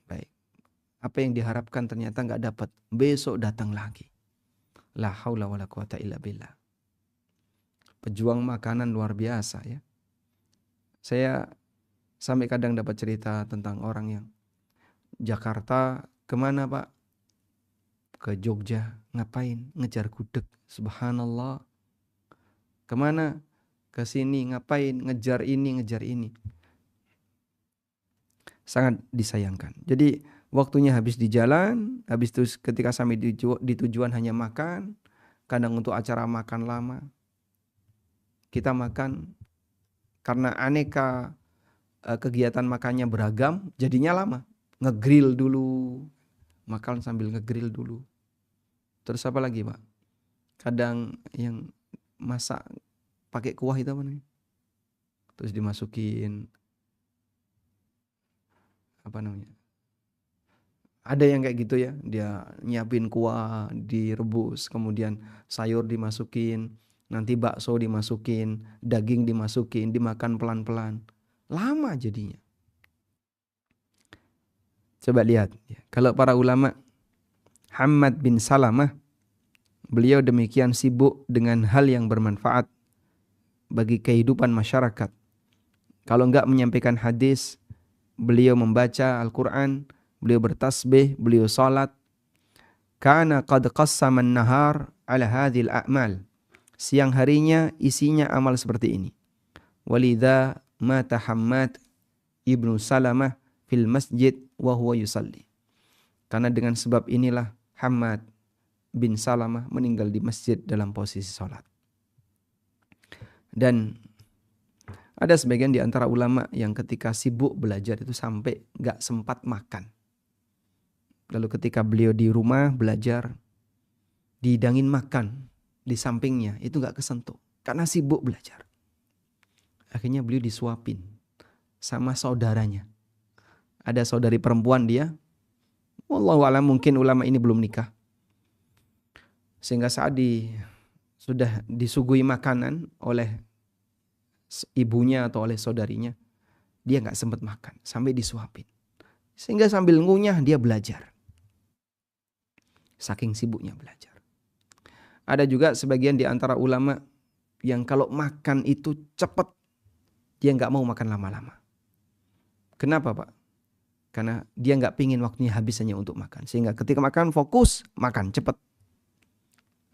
Baik. Apa yang diharapkan ternyata gak dapat. Besok datang lagi. La haula wala quwata illa billah. Pejuang makanan luar biasa ya. Saya sampai kadang dapat cerita tentang orang yang Jakarta, kemana Pak? Ke Jogja. Ngapain? Ngejar gudeg. Subhanallah. Kemana? Ke sini. Ngapain? Ngejar ini, ngejar ini. Sangat disayangkan. Jadi waktunya habis di jalan. Habis itu ketika sampai di tujuan hanya makan. Kadang untuk acara makan lama. Kita makan karena aneka kegiatan makannya beragam. Jadinya lama. Ngegrill dulu. Makan sambil ngegrill dulu. Terus apa lagi Pak? Kadang yang masak pakai kuah itu apa namanya? Terus dimasukin apa namanya? Ada yang kayak gitu ya. Dia nyiapin kuah, direbus, kemudian sayur dimasukin, nanti bakso dimasukin, daging dimasukin, dimakan pelan-pelan. Lama jadinya. Coba lihat. Kalau para ulama, Hammad bin Salamah, beliau demikian sibuk dengan hal yang bermanfaat bagi kehidupan masyarakat. Kalau enggak menyampaikan hadis, beliau membaca Al-Quran, beliau bertasbih, beliau salat. Kana qad qassama an-nahar ala hadhil a'mal. Siang harinya isinya amal seperti ini. Walidha mata Hammad ibnu Salamah fil masjid wa huwa yusalli. Karena dengan sebab inilah Hammad bin Salamah meninggal di masjid dalam posisi sholat. Dan ada sebagian di antara ulama yang ketika sibuk belajar itu sampai gak sempat makan. Lalu ketika beliau di rumah belajar, dihidangin makan di sampingnya, itu gak kesentuh. Karena sibuk belajar. Akhirnya beliau disuapin sama saudaranya. Ada saudari perempuan dia, wallahu a'lam mungkin ulama ini belum nikah. Sehingga saat sudah disuguhi makanan oleh ibunya atau oleh saudarinya, dia gak sempat makan sampai disuapin. Sehingga sambil ngunyah dia belajar. Saking sibuknya belajar. Ada juga sebagian di antara ulama yang kalau makan itu cepat, dia gak mau makan lama-lama. Kenapa Pak? Karena dia nggak pingin waktunya habis hanya untuk makan. Sehingga ketika makan fokus, makan cepat.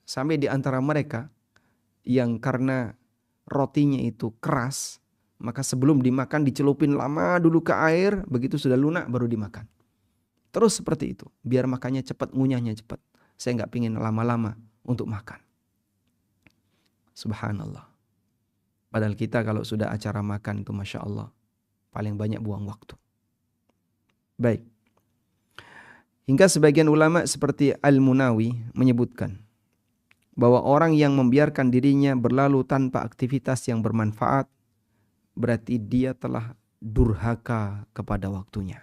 Sampai di antara mereka yang karena rotinya itu keras, maka sebelum dimakan dicelupin lama dulu ke air, begitu sudah lunak baru dimakan. Terus seperti itu, biar makannya cepat, ngunyahnya cepat. Saya nggak pingin lama-lama untuk makan. Subhanallah. Padahal kita kalau sudah acara makan itu Masya Allah, paling banyak buang waktu. Baik. Hingga sebagian ulama seperti Al-Munawi menyebutkan bahwa orang yang membiarkan dirinya berlalu tanpa aktivitas yang bermanfaat, berarti dia telah durhaka kepada waktunya.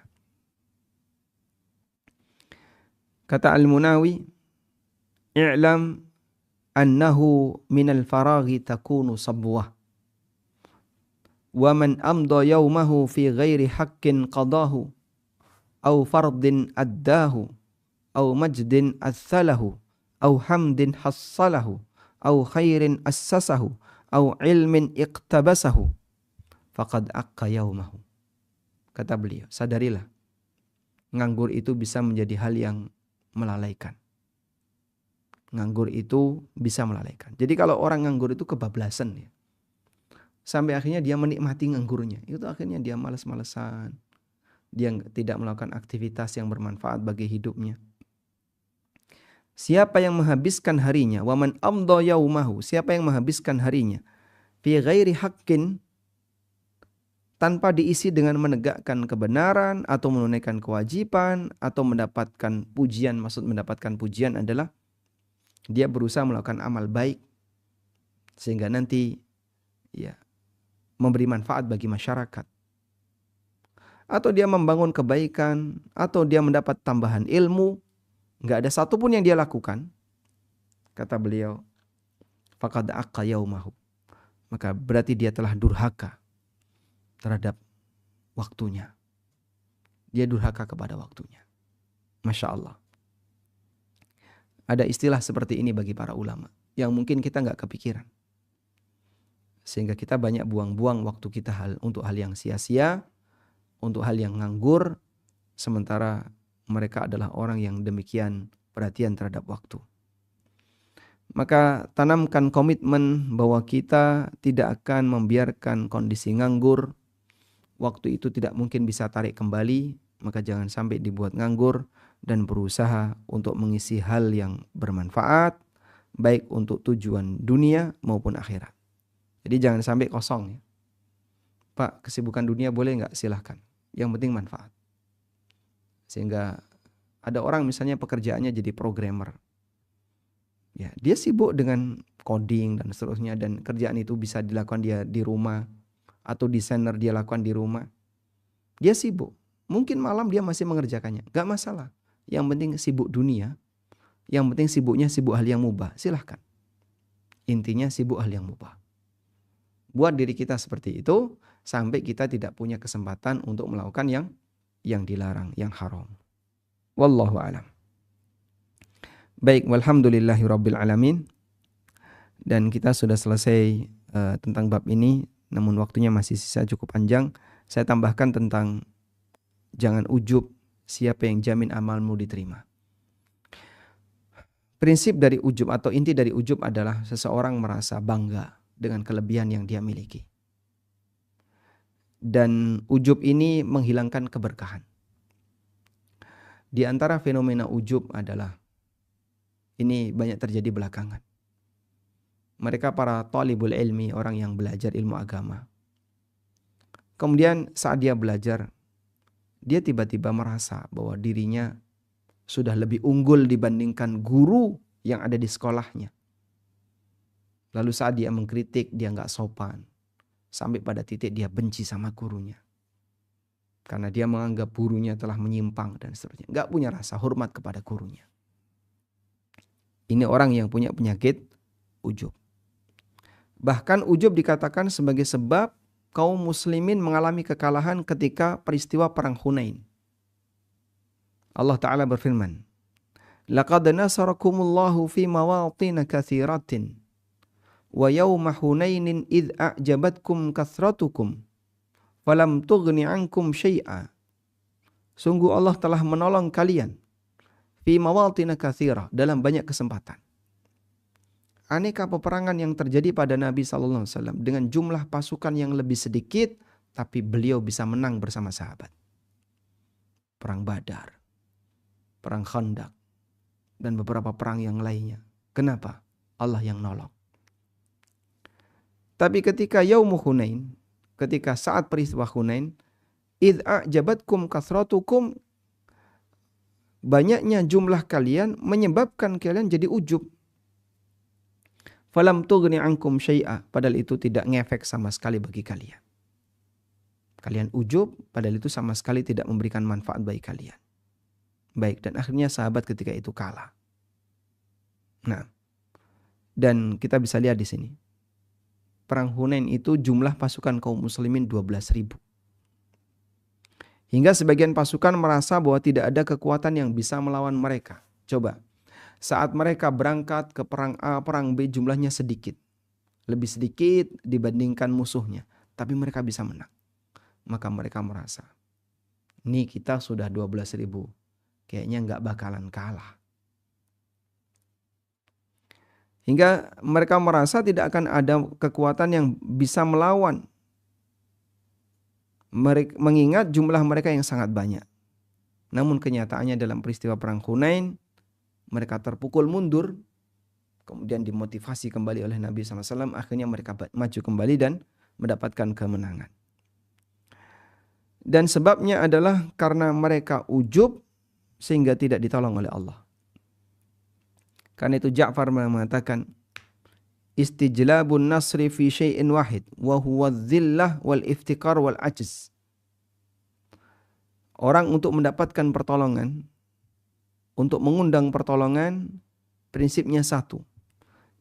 Kata Al-Munawi, "I'lam annahu minal faraghi takunu sabwah. Wa man amda yawmahu fi ghairi haqqin qadahu, aw fardin addahu, aw majdin athalahu, aw hamdin hassalahu, aw khairin assasahu, aw ilmin iqtabasahu, faqad aqqa yawmahu." Kata beliau, sadarilah, nganggur itu bisa menjadi hal yang melalaikan. Nganggur itu bisa melalaikan. Jadi kalau orang nganggur itu kebablasan ya. Sampai akhirnya dia menikmati nganggurnya. Itu akhirnya dia malas-malesan. Dia tidak melakukan aktivitas yang bermanfaat bagi hidupnya. Siapa yang menghabiskan harinya, wa man amda yaumahu, siapa yang menghabiskan harinya fi ghairi haqqin, tanpa diisi dengan menegakkan kebenaran atau menunaikan kewajiban atau mendapatkan pujian. Maksud mendapatkan pujian adalah dia berusaha melakukan amal baik sehingga nanti ya memberi manfaat bagi masyarakat. Atau dia membangun kebaikan, atau dia mendapat tambahan ilmu, enggak ada satupun yang dia lakukan. Kata beliau, faqad aqqa yaumahu. Maka berarti dia telah durhaka terhadap waktunya. Dia durhaka kepada waktunya. Masya Allah. Ada istilah seperti ini bagi para ulama yang mungkin kita nggak kepikiran. Sehingga kita banyak buang-buang waktu kita untuk hal yang sia-sia, untuk hal yang nganggur, sementara mereka adalah orang yang demikian perhatian terhadap waktu. Maka tanamkan komitmen bahwa kita tidak akan membiarkan kondisi nganggur. Waktu itu tidak mungkin bisa tarik kembali, maka jangan sampai dibuat nganggur dan berusaha untuk mengisi hal yang bermanfaat, baik untuk tujuan dunia maupun akhirat. Jadi jangan sampai kosong ya. Pak, kesibukan dunia boleh nggak? Silahkan. Yang penting manfaat. Sehingga ada orang misalnya pekerjaannya jadi programmer. Ya, dia sibuk dengan coding dan seterusnya, dan kerjaan itu bisa dilakukan dia di rumah, atau desainer dia lakukan di rumah. Dia sibuk. Mungkin malam dia masih mengerjakannya. Gak masalah. Yang penting sibuk dunia. Yang penting sibuk hal yang mubah. Silahkan. Intinya sibuk hal yang mubah. Buat diri kita seperti itu sampai kita tidak punya kesempatan untuk melakukan yang dilarang, yang haram. Wallahu a'lam. Baik, walhamdulillahi rabbil alamin. Dan kita sudah selesai tentang bab ini, namun waktunya masih sisa cukup panjang. Saya tambahkan tentang jangan ujub, siapa yang jamin amalmu diterima. Prinsip dari ujub atau inti dari ujub adalah seseorang merasa bangga dengan kelebihan yang dia miliki. Dan ujub ini menghilangkan keberkahan. Di antara fenomena ujub adalah, ini banyak terjadi belakangan. Mereka para talibul ilmi, orang yang belajar ilmu agama. Kemudian saat dia belajar, dia tiba-tiba merasa bahwa dirinya sudah lebih unggul dibandingkan guru yang ada di sekolahnya. Lalu saat dia mengkritik, dia nggak sopan. Sampai pada titik dia benci sama gurunya. Karena dia menganggap gurunya telah menyimpang dan seterusnya. Nggak punya rasa hormat kepada gurunya. Ini orang yang punya penyakit ujub. Bahkan ujub dikatakan sebagai sebab kaum muslimin mengalami kekalahan ketika peristiwa perang Hunain. Allah Ta'ala berfirman, "Laqad nasarakumullahu fi mawatin katsiratin wa yawma Hunainin idh a'jabatkum kathratukum falam tughni ankum syai'a. Sungguh Allah telah menolong kalian fi mawatin katsira, dalam banyak kesempatan. Aneka peperangan yang terjadi pada Nabi sallallahu alaihi wasallam dengan jumlah pasukan yang lebih sedikit, tapi beliau bisa menang bersama sahabat. Perang Badar, perang Khandaq, dan beberapa perang yang lainnya. Kenapa? Allah yang nolong. Tapi ketika Yaum Hunain, ketika saat peristiwa Hunain, idh a'jabatkum kasratukum, banyaknya jumlah kalian menyebabkan kalian jadi ujub. Falam tughni ankum syai'a, padahal itu tidak ngefek sama sekali bagi kalian. Kalian ujub, padahal itu sama sekali tidak memberikan manfaat bagi kalian. Baik, dan akhirnya sahabat ketika itu kalah. Nah, dan kita bisa lihat di sini. Perang Hunain itu jumlah pasukan kaum muslimin 12.000. Hingga sebagian pasukan merasa bahwa tidak ada kekuatan yang bisa melawan mereka. Coba, saat mereka berangkat ke perang A, perang B jumlahnya sedikit. Lebih sedikit dibandingkan musuhnya. Tapi mereka bisa menang. Maka mereka merasa, nih kita sudah 12.000. Kayaknya nggak bakalan kalah. Hingga mereka merasa tidak akan ada kekuatan yang bisa melawan. Mengingat jumlah mereka yang sangat banyak. Namun kenyataannya dalam peristiwa perang Hunain, mereka terpukul mundur. Kemudian dimotivasi kembali oleh Nabi SAW. Akhirnya mereka maju kembali dan mendapatkan kemenangan. Dan sebabnya adalah karena mereka ujub sehingga tidak ditolong oleh Allah. Karena itu Ja'far mengatakan, istijlabun nasri fi syai'in wahid wa huwa dhillah wal iftikar wal ajz. Orang untuk mendapatkan pertolongan, untuk mengundang pertolongan, prinsipnya satu,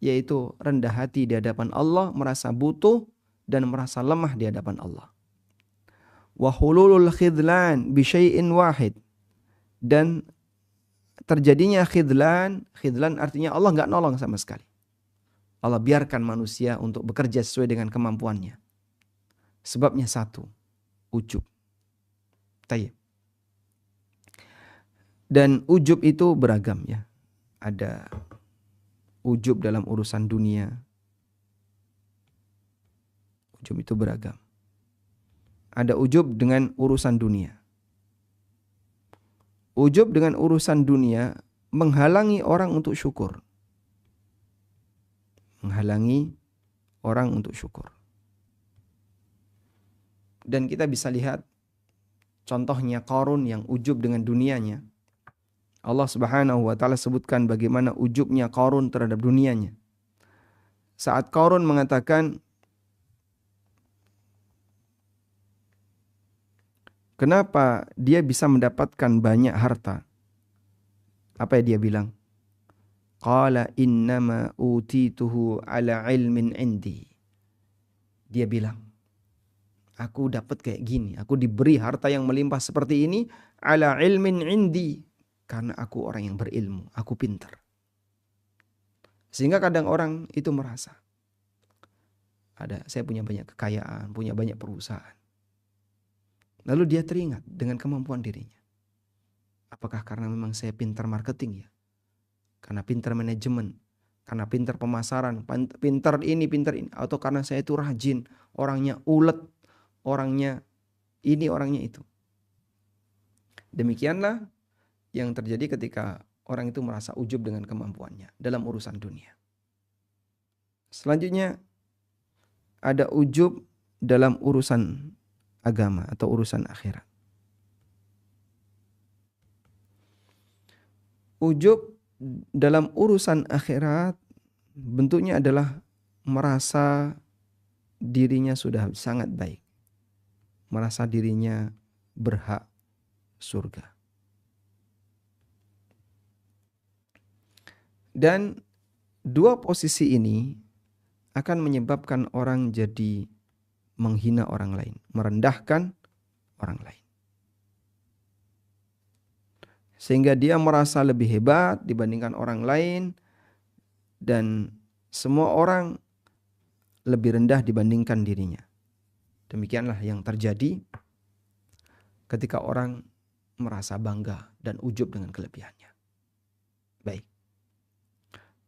yaitu rendah hati di hadapan Allah, merasa butuh dan merasa lemah di hadapan Allah. Wa hululul khidlan bi syai'in wahid, dan terjadinya khidlan artinya Allah enggak nolong sama sekali. Allah biarkan manusia untuk bekerja sesuai dengan kemampuannya. Sebabnya satu, ujub. Tayyib. Dan ujub itu beragam ya. Ada ujub dalam urusan dunia. Ujub itu beragam. Ada ujub dengan urusan dunia. Ujub dengan urusan dunia menghalangi orang untuk syukur. Menghalangi orang untuk syukur. Dan kita bisa lihat contohnya Qarun yang ujub dengan dunianya. Allah Subhanahu wa taala sebutkan bagaimana ujubnya Qarun terhadap dunianya. Saat Qarun mengatakan, kenapa dia bisa mendapatkan banyak harta? Apa yang dia bilang? Qala innama utituhu ala ilmin indi. Dia bilang, aku dapat kayak gini, aku diberi harta yang melimpah seperti ini ala ilmin indi, karena aku orang yang berilmu, aku pintar. Sehingga kadang orang itu merasa, saya punya banyak kekayaan, punya banyak perusahaan. Lalu dia teringat dengan kemampuan dirinya. Apakah karena memang saya pintar marketing ya? Karena pintar manajemen, karena pintar pemasaran, pintar ini, atau karena saya itu rajin, orangnya ulet, orangnya ini, orangnya itu. Demikianlah yang terjadi ketika orang itu merasa ujub dengan kemampuannya dalam urusan dunia. Selanjutnya ada ujub dalam urusan agama atau urusan akhirat. Ujub dalam urusan akhirat bentuknya adalah merasa dirinya sudah sangat baik. Merasa dirinya berhak surga. Dan dua posisi ini akan menyebabkan orang jadi menghina orang lain, merendahkan orang lain. Sehingga dia merasa lebih hebat dibandingkan orang lain dan semua orang lebih rendah dibandingkan dirinya. Demikianlah yang terjadi ketika orang merasa bangga dan ujub dengan kelebihannya. Baik.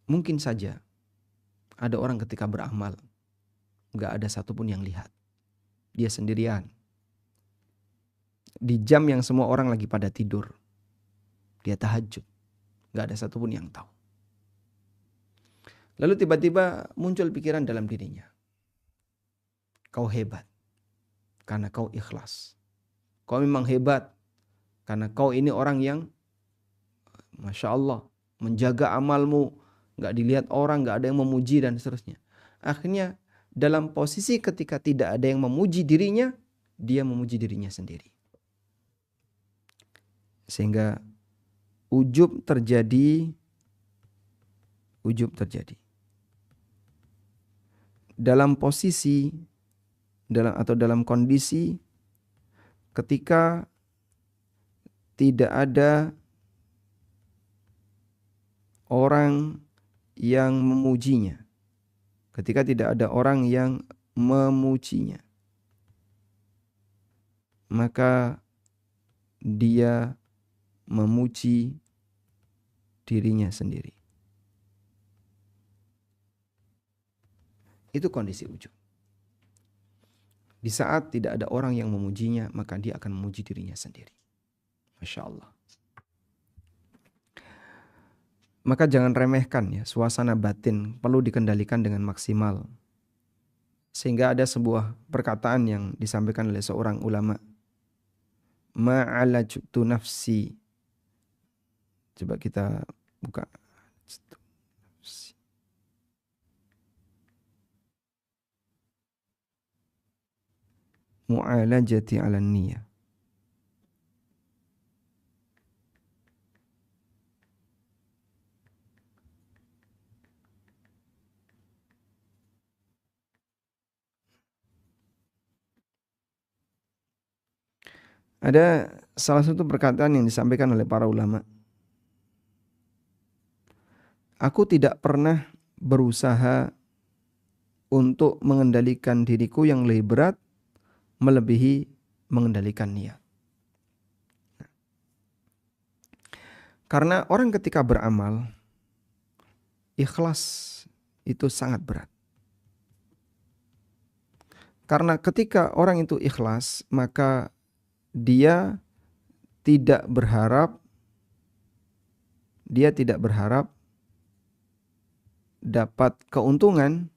Mungkin saja ada orang ketika beramal, gak ada satupun yang lihat. Dia sendirian. Di jam yang semua orang lagi pada tidur. Dia tahajud. Gak ada satupun yang tahu. Lalu tiba-tiba muncul pikiran dalam dirinya. Kau hebat. Karena kau ikhlas. Kau memang hebat. Karena kau ini orang yang Masya Allah. Menjaga amalmu. Gak dilihat orang. Gak ada yang memuji dan seterusnya. Akhirnya dalam posisi ketika tidak ada yang memuji dirinya. Dia memuji dirinya sendiri. Sehingga ujub terjadi. Dalam posisi dalam kondisi ketika tidak ada orang yang memujinya. Ketika tidak ada orang yang memujinya. Maka dia memuji dirinya sendiri. Itu kondisi ujub. Di saat tidak ada orang yang memujinya, maka dia akan memuji dirinya sendiri. Masya Allah. Maka jangan remehkan ya, suasana batin perlu dikendalikan dengan maksimal. Sehingga ada sebuah perkataan yang disampaikan oleh seorang ulama. Ma'alajtu nafsi. Coba kita buka. Mu'alajati ala niyah. Ada salah satu perkataan yang disampaikan oleh para ulama. Aku tidak pernah berusaha untuk mengendalikan diriku yang lebih berat melebihi mengendalikan niat. Karena orang ketika beramal, ikhlas itu sangat berat. Karena ketika orang itu ikhlas, maka dia tidak berharap dapat keuntungan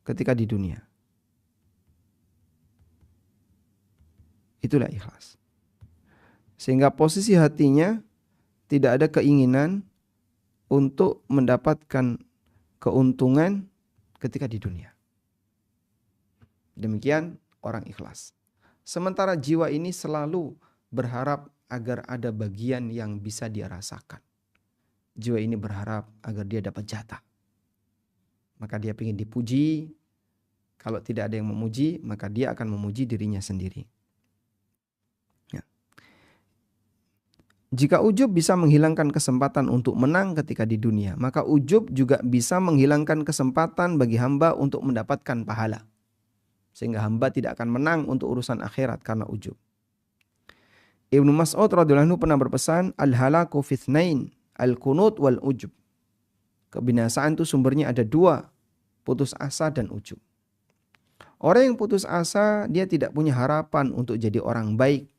ketika di dunia. Itulah ikhlas. Sehingga posisi hatinya tidak ada keinginan untuk mendapatkan keuntungan ketika di dunia. Demikian orang ikhlas. Sementara jiwa ini selalu berharap agar ada bagian yang bisa dia rasakan. Jiwa ini berharap agar dia dapat jatah. Maka dia ingin dipuji. Kalau tidak ada yang memuji, maka dia akan memuji dirinya sendiri. Ya. Jika ujub bisa menghilangkan kesempatan untuk menang ketika di dunia, maka ujub juga bisa menghilangkan kesempatan bagi hamba untuk mendapatkan pahala. Sehingga hamba tidak akan menang untuk urusan akhirat karena ujub. Ibnu Mas'ud radhiyallahu anhu pernah berpesan, al-halaku fithnain, al-kunut wal ujub. Kebinasaan itu sumbernya ada dua, putus asa dan ujub. Orang yang putus asa, dia tidak punya harapan untuk jadi orang baik.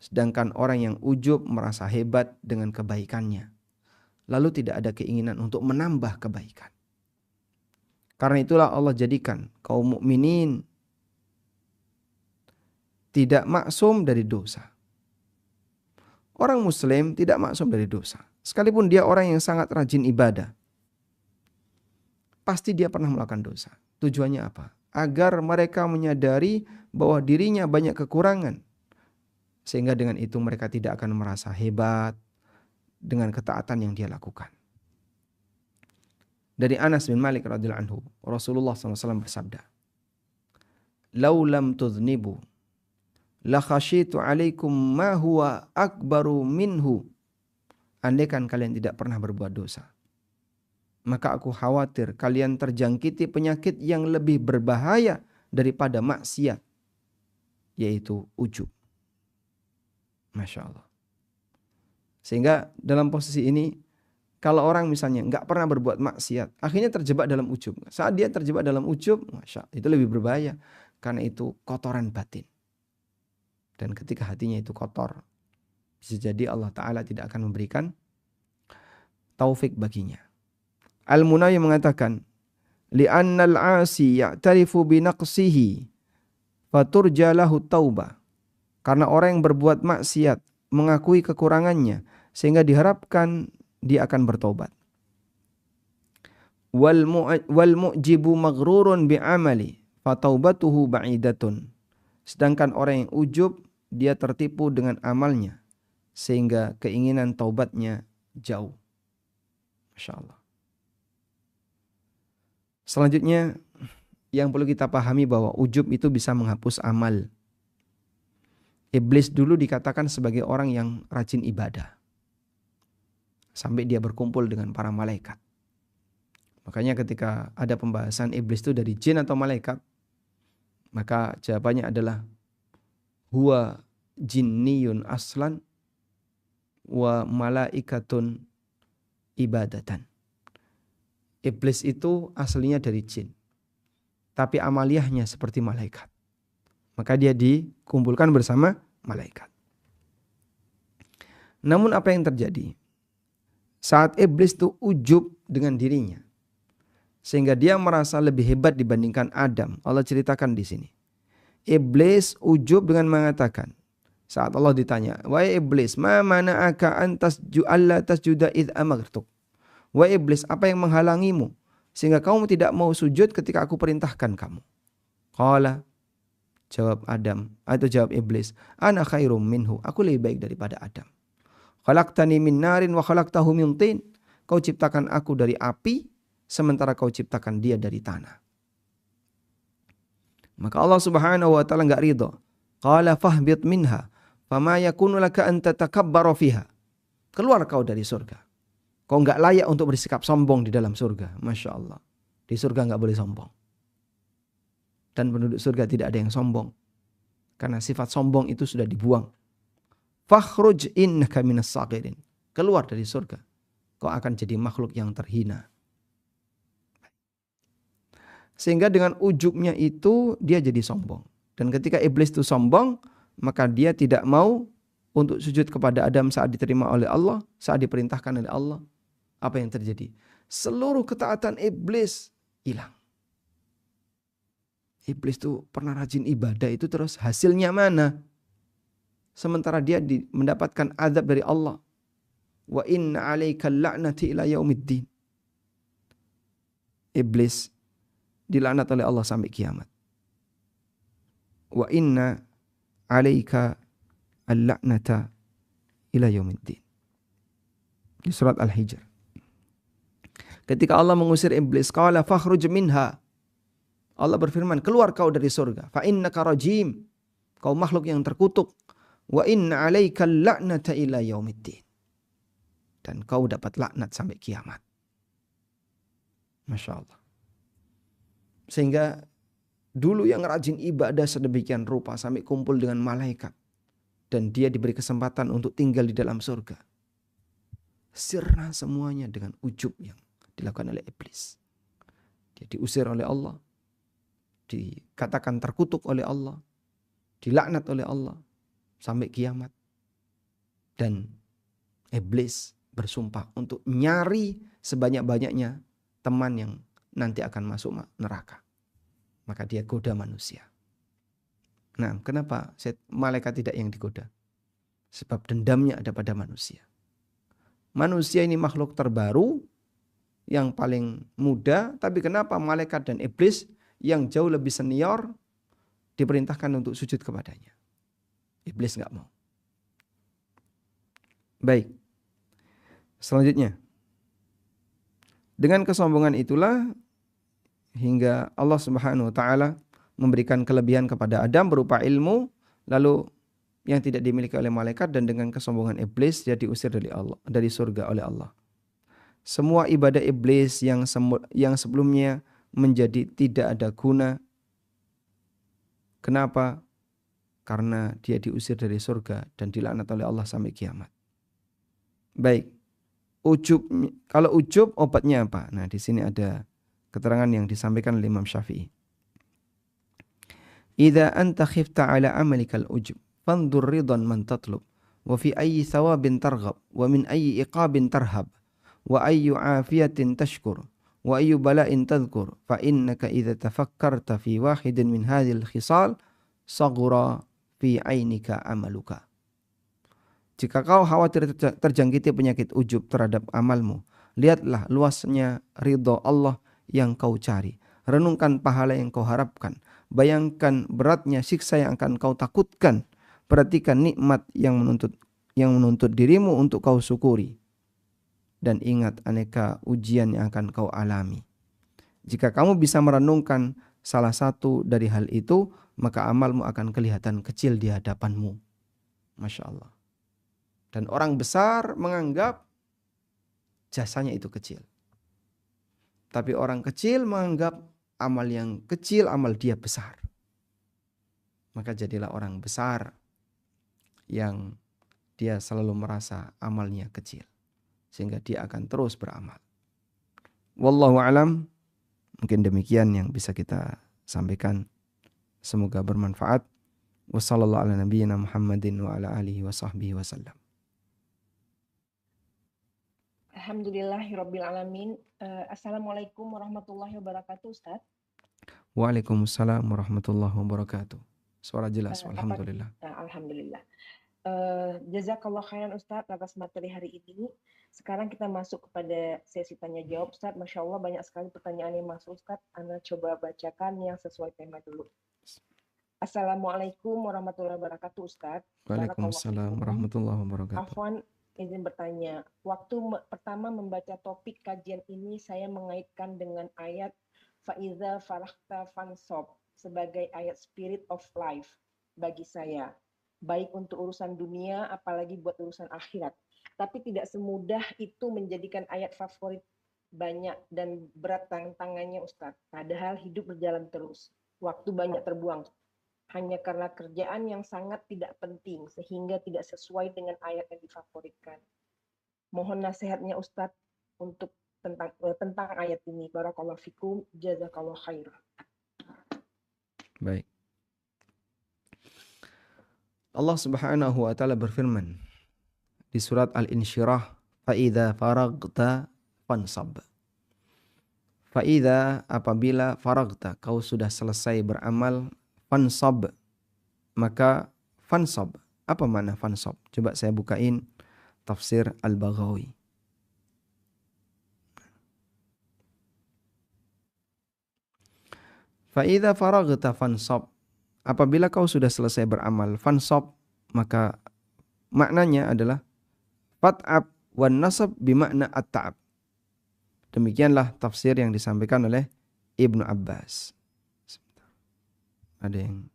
Sedangkan orang yang ujub merasa hebat dengan kebaikannya. Lalu tidak ada keinginan untuk menambah kebaikan. Karena itulah Allah jadikan kaum mukminin tidak maksum dari dosa. Orang muslim tidak maksum dari dosa. Sekalipun dia orang yang sangat rajin ibadah. Pasti dia pernah melakukan dosa. Tujuannya apa? Agar mereka menyadari bahwa dirinya banyak kekurangan. Sehingga dengan itu mereka tidak akan merasa hebat dengan ketaatan yang dia lakukan. Dari Anas bin Malik radhiyallahu anhu, Rasulullah SAW bersabda, "Lau lam tudhnibu la khasyitu alaikum ma huwa akbaru minhu." Andaikan kalian tidak pernah berbuat dosa, maka aku khawatir kalian terjangkiti penyakit yang lebih berbahaya daripada maksiat, yaitu ujub. Masya Allah. Sehingga dalam posisi ini, kalau orang misalnya nggak pernah berbuat maksiat, akhirnya terjebak dalam ujub. Saat dia terjebak dalam ujub, Masya Allah, itu lebih berbahaya. Karena itu kotoran batin. Dan ketika hatinya itu kotor, bisa jadi Allah Ta'ala tidak akan memberikan taufik baginya. Al-Munawi mengatakan, li'annal 'asi ya'tarifu binaqsihi faturja lahu taubah. Karena orang yang berbuat maksiat mengakui kekurangannya sehingga diharapkan dia akan bertobat. Wal mu'jibu maghrurun bi'amali fataubatuhu ba'idatun. Sedangkan orang yang ujub, dia tertipu dengan amalnya sehingga keinginan taubatnya jauh. Masya Allah. Selanjutnya yang perlu kita pahami bahwa ujub itu bisa menghapus amal. Iblis dulu dikatakan sebagai orang yang rajin ibadah. Sampai dia berkumpul dengan para malaikat. Makanya ketika ada pembahasan iblis itu dari jin atau malaikat, maka jawabannya adalah huwa jinniyun aslan wa malaikatun ibadatan. Iblis itu aslinya dari jin, tapi amaliyahnya seperti malaikat. Maka dia dikumpulkan bersama malaikat. Namun apa yang terjadi? Saat iblis itu ujub dengan dirinya, sehingga dia merasa lebih hebat dibandingkan Adam. Allah ceritakan di sini. Iblis ujub dengan mengatakan, saat Allah ditanya, wahai iblis, ma mana'aka an tasjuda idh amartuk. Wahai iblis, apa yang menghalangimu sehingga kamu tidak mau sujud ketika aku perintahkan kamu? Qala, jawab Adam, atau jawab iblis, ana khairum minhu, aku lebih baik daripada Adam. Khalaqtani min narin wa khalaqtahu min tin. Kau ciptakan aku dari api, sementara kau ciptakan dia dari tanah. Maka Allah Subhanahu wa taala enggak ridha. Qala fahbit minha, fama yakunu laka an tatakabbara fiha. Keluar kau dari surga. Kau enggak layak untuk bersikap sombong di dalam surga. Masya Allah. Di surga enggak boleh sombong. Dan penduduk surga tidak ada yang sombong. Karena sifat sombong itu sudah dibuang. Fakhruj innaka minas sagirin. Keluar dari surga. Kau akan jadi makhluk yang terhina. Sehingga dengan ujubnya itu dia jadi sombong. Dan ketika iblis itu sombong, maka dia tidak mau untuk sujud kepada Adam saat diterima oleh Allah, saat diperintahkan oleh Allah. Apa yang terjadi? Seluruh ketaatan iblis hilang. Iblis itu pernah rajin ibadah itu terus hasilnya mana? Sementara dia mendapatkan azab dari Allah. Wa inna 'alaikal la'nati ila yaumiddin. Iblis dilaknat oleh Allah sampai kiamat. Wa inna 'alaika al-la'nata ila yaumiddin. Di surat Al-Hijr. Ketika Allah mengusir iblis, qala fakhruj minha. Allah berfirman, keluar kau dari surga. Fa innaka rajim. Kau makhluk yang terkutuk. Wa inna 'alaikal la'nata ila yaumiddin. Dan kau dapat laknat sampai kiamat. Masya Allah. Sehingga dulu yang rajin ibadah sedemikian rupa sampai kumpul dengan malaikat. Dan dia diberi kesempatan untuk tinggal di dalam surga. Sirna semuanya dengan ujub yang dilakukan oleh iblis. Dia diusir oleh Allah. Dikatakan terkutuk oleh Allah. Dilaknat oleh Allah. Sampai kiamat. Dan iblis bersumpah untuk nyari sebanyak-banyaknya teman yang nanti akan masuk neraka. Maka dia goda manusia. Nah, kenapa malaikat tidak yang digoda? Sebab dendamnya ada pada manusia. Manusia ini makhluk terbaru yang paling muda, tapi kenapa malaikat dan iblis yang jauh lebih senior diperintahkan untuk sujud kepadanya? Iblis enggak mau. Baik. Selanjutnya, dengan kesombongan itulah hingga Allah Subhanahu wa taala memberikan kelebihan kepada Adam berupa ilmu, lalu yang tidak dimiliki oleh malaikat, dan dengan kesombongan iblis dia diusir dari Allah, dari surga oleh Allah. semua ibadah iblis yang sebelumnya menjadi tidak ada guna. Kenapa? Karena dia diusir dari surga dan dilaknat oleh Allah sampai kiamat. Baik, ujub. Kalau ujub obatnya apa? Nah, di sini ada keterangan yang disampaikan oleh Imam Syafi'i. Idza anta khifta ala amalika al-ujub, fanzur ridan man tatlub, wa fi ayyi thawabin targhab, wa min ayyi iqabin tarhab, wa ayyu afiyatin tashkur, wa ayyu bala'in tadhkur, fa innaka idza tafakkarta fi wahidin min hadhil khisal saghura fi ainika amaluka. Jika kau khawatir terjangkiti penyakit ujub terhadap amalmu, lihatlah luasnya ridho Allah yang kau cari. Renungkan pahala yang kau harapkan. Bayangkan beratnya siksa yang akan kau takutkan. Perhatikan nikmat yang menuntut dirimu untuk kau syukuri. Dan ingat aneka ujian yang akan kau alami. Jika kamu bisa merenungkan salah satu dari hal itu, maka amalmu akan kelihatan kecil di hadapanmu. Masya Allah. Dan orang besar menganggap jasanya itu kecil. Tapi orang kecil menganggap amal yang kecil, amal dia besar. Maka jadilah orang besar yang dia selalu merasa amalnya kecil. Sehingga dia akan terus beramal. Wallahu alam. Mungkin demikian yang bisa kita sampaikan. Semoga bermanfaat. Wassallallahu ala nabiyyina Muhammadin wa ala alihi wa sahbihi wasallam. Alhamdulillahirabbil alamin. Assalamualaikum warahmatullahi wabarakatuh, Ustaz. Waalaikumsalam warahmatullahi wabarakatuh. Suara jelas, alhamdulillah. Alhamdulillah. Jazakallah khairan Ustaz atas materi hari ini. Sekarang kita masuk kepada sesi tanya jawab, Ustaz. Masya Allah banyak sekali pertanyaan yang masuk, Ustaz. Anda coba bacakan yang sesuai tema dulu. Assalamualaikum warahmatullahi wabarakatuh, Ustaz. Waalaikumsalam warahmatullahi wabarakatuh. Afwan, izin bertanya. Waktu pertama membaca topik kajian ini, saya mengaitkan dengan ayat Fa'iza faraghta fansob sebagai ayat spirit of life bagi saya. Baik untuk urusan dunia, apalagi buat urusan akhirat. Tapi tidak semudah itu menjadikan ayat favorit banyak dan berat tantangannya, Ustadz. Padahal hidup berjalan terus. Waktu banyak terbuang. Hanya karena kerjaan yang sangat tidak penting, sehingga tidak sesuai dengan ayat yang difavoritkan. Mohon nasihatnya Ustadz untuk tentang ayat ini. Barakallahu fikum, jazakallahu khair. Baik. Allah Subhanahu wa taala berfirman di surat Al-Insyirah, "Fa'idza faraghta fansab." Fa'idza, apabila faraghta, kau sudah selesai beramal, fansab, maka fansab. Apa makna fansab? Coba saya bukain tafsir Al-Baghawi. Fa'idza faraghta fansab. Apabila kau sudah selesai beramal, fansab, maka maknanya adalah fat'ab wan nasab bimakna at-ta'ab. Demikianlah tafsir yang disampaikan oleh Ibnu Abbas. Ada yang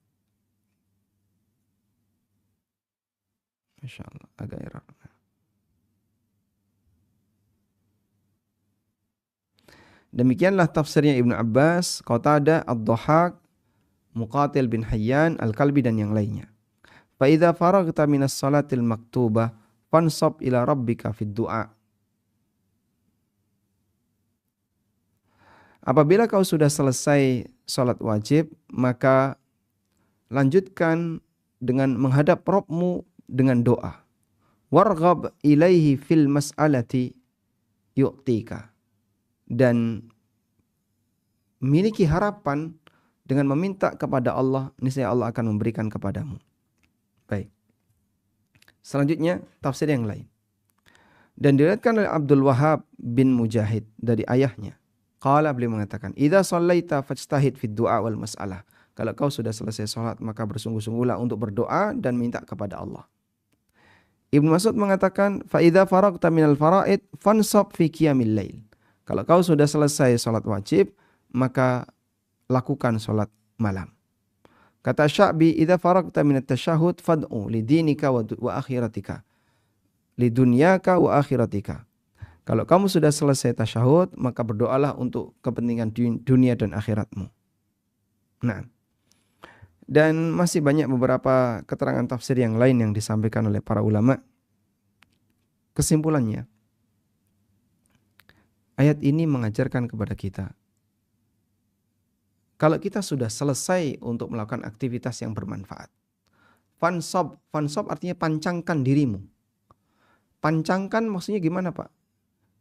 Masya Allah agak error. Demikianlah tafsirnya Ibnu Abbas, Qatadah, Ad-Dhahhak, Muqatil bin Hayyan, Al-Kalbi dan yang lainnya. Fa idza faraghta minas salatil maktubah fansab ila rabbika fid du'a. Apabila kau sudah selesai salat wajib, maka lanjutkan dengan menghadap Rabbmu dengan doa. Warghab ilaihi fil mas'alati yu'tika. Dan miliki harapan dengan meminta kepada Allah, niscaya Allah akan memberikan kepadamu. Baik. Selanjutnya tafsir yang lain. Dan diriwayatkan oleh Abdul Wahhab bin Mujahid dari ayahnya. Qala, beliau mengatakan, "Idza shallaita fajtahid fid du'a wal mas'alah." Kalau kau sudah selesai salat, maka bersungguh-sungguhlah untuk berdoa dan minta kepada Allah. Ibnu Mas'ud mengatakan, "Fa idza faragta minal fara'id fansab fi qiyamil lail." Kalau kau sudah selesai salat wajib, maka lakukan salat malam. Kata Sya'bi, "Idza faragta minat tasyahhud fad'u li dinika wa akhiratika. Li dunyaka wa akhiratika." Kalau kamu sudah selesai tasyahud, maka berdoalah untuk kepentingan dunia dan akhiratmu. Nah, dan masih banyak beberapa keterangan tafsir yang lain yang disampaikan oleh para ulama. Kesimpulannya, ayat ini mengajarkan kepada kita, kalau kita sudah selesai untuk melakukan aktivitas yang bermanfaat, fansob artinya pancangkan dirimu. Pancangkan maksudnya gimana Pak?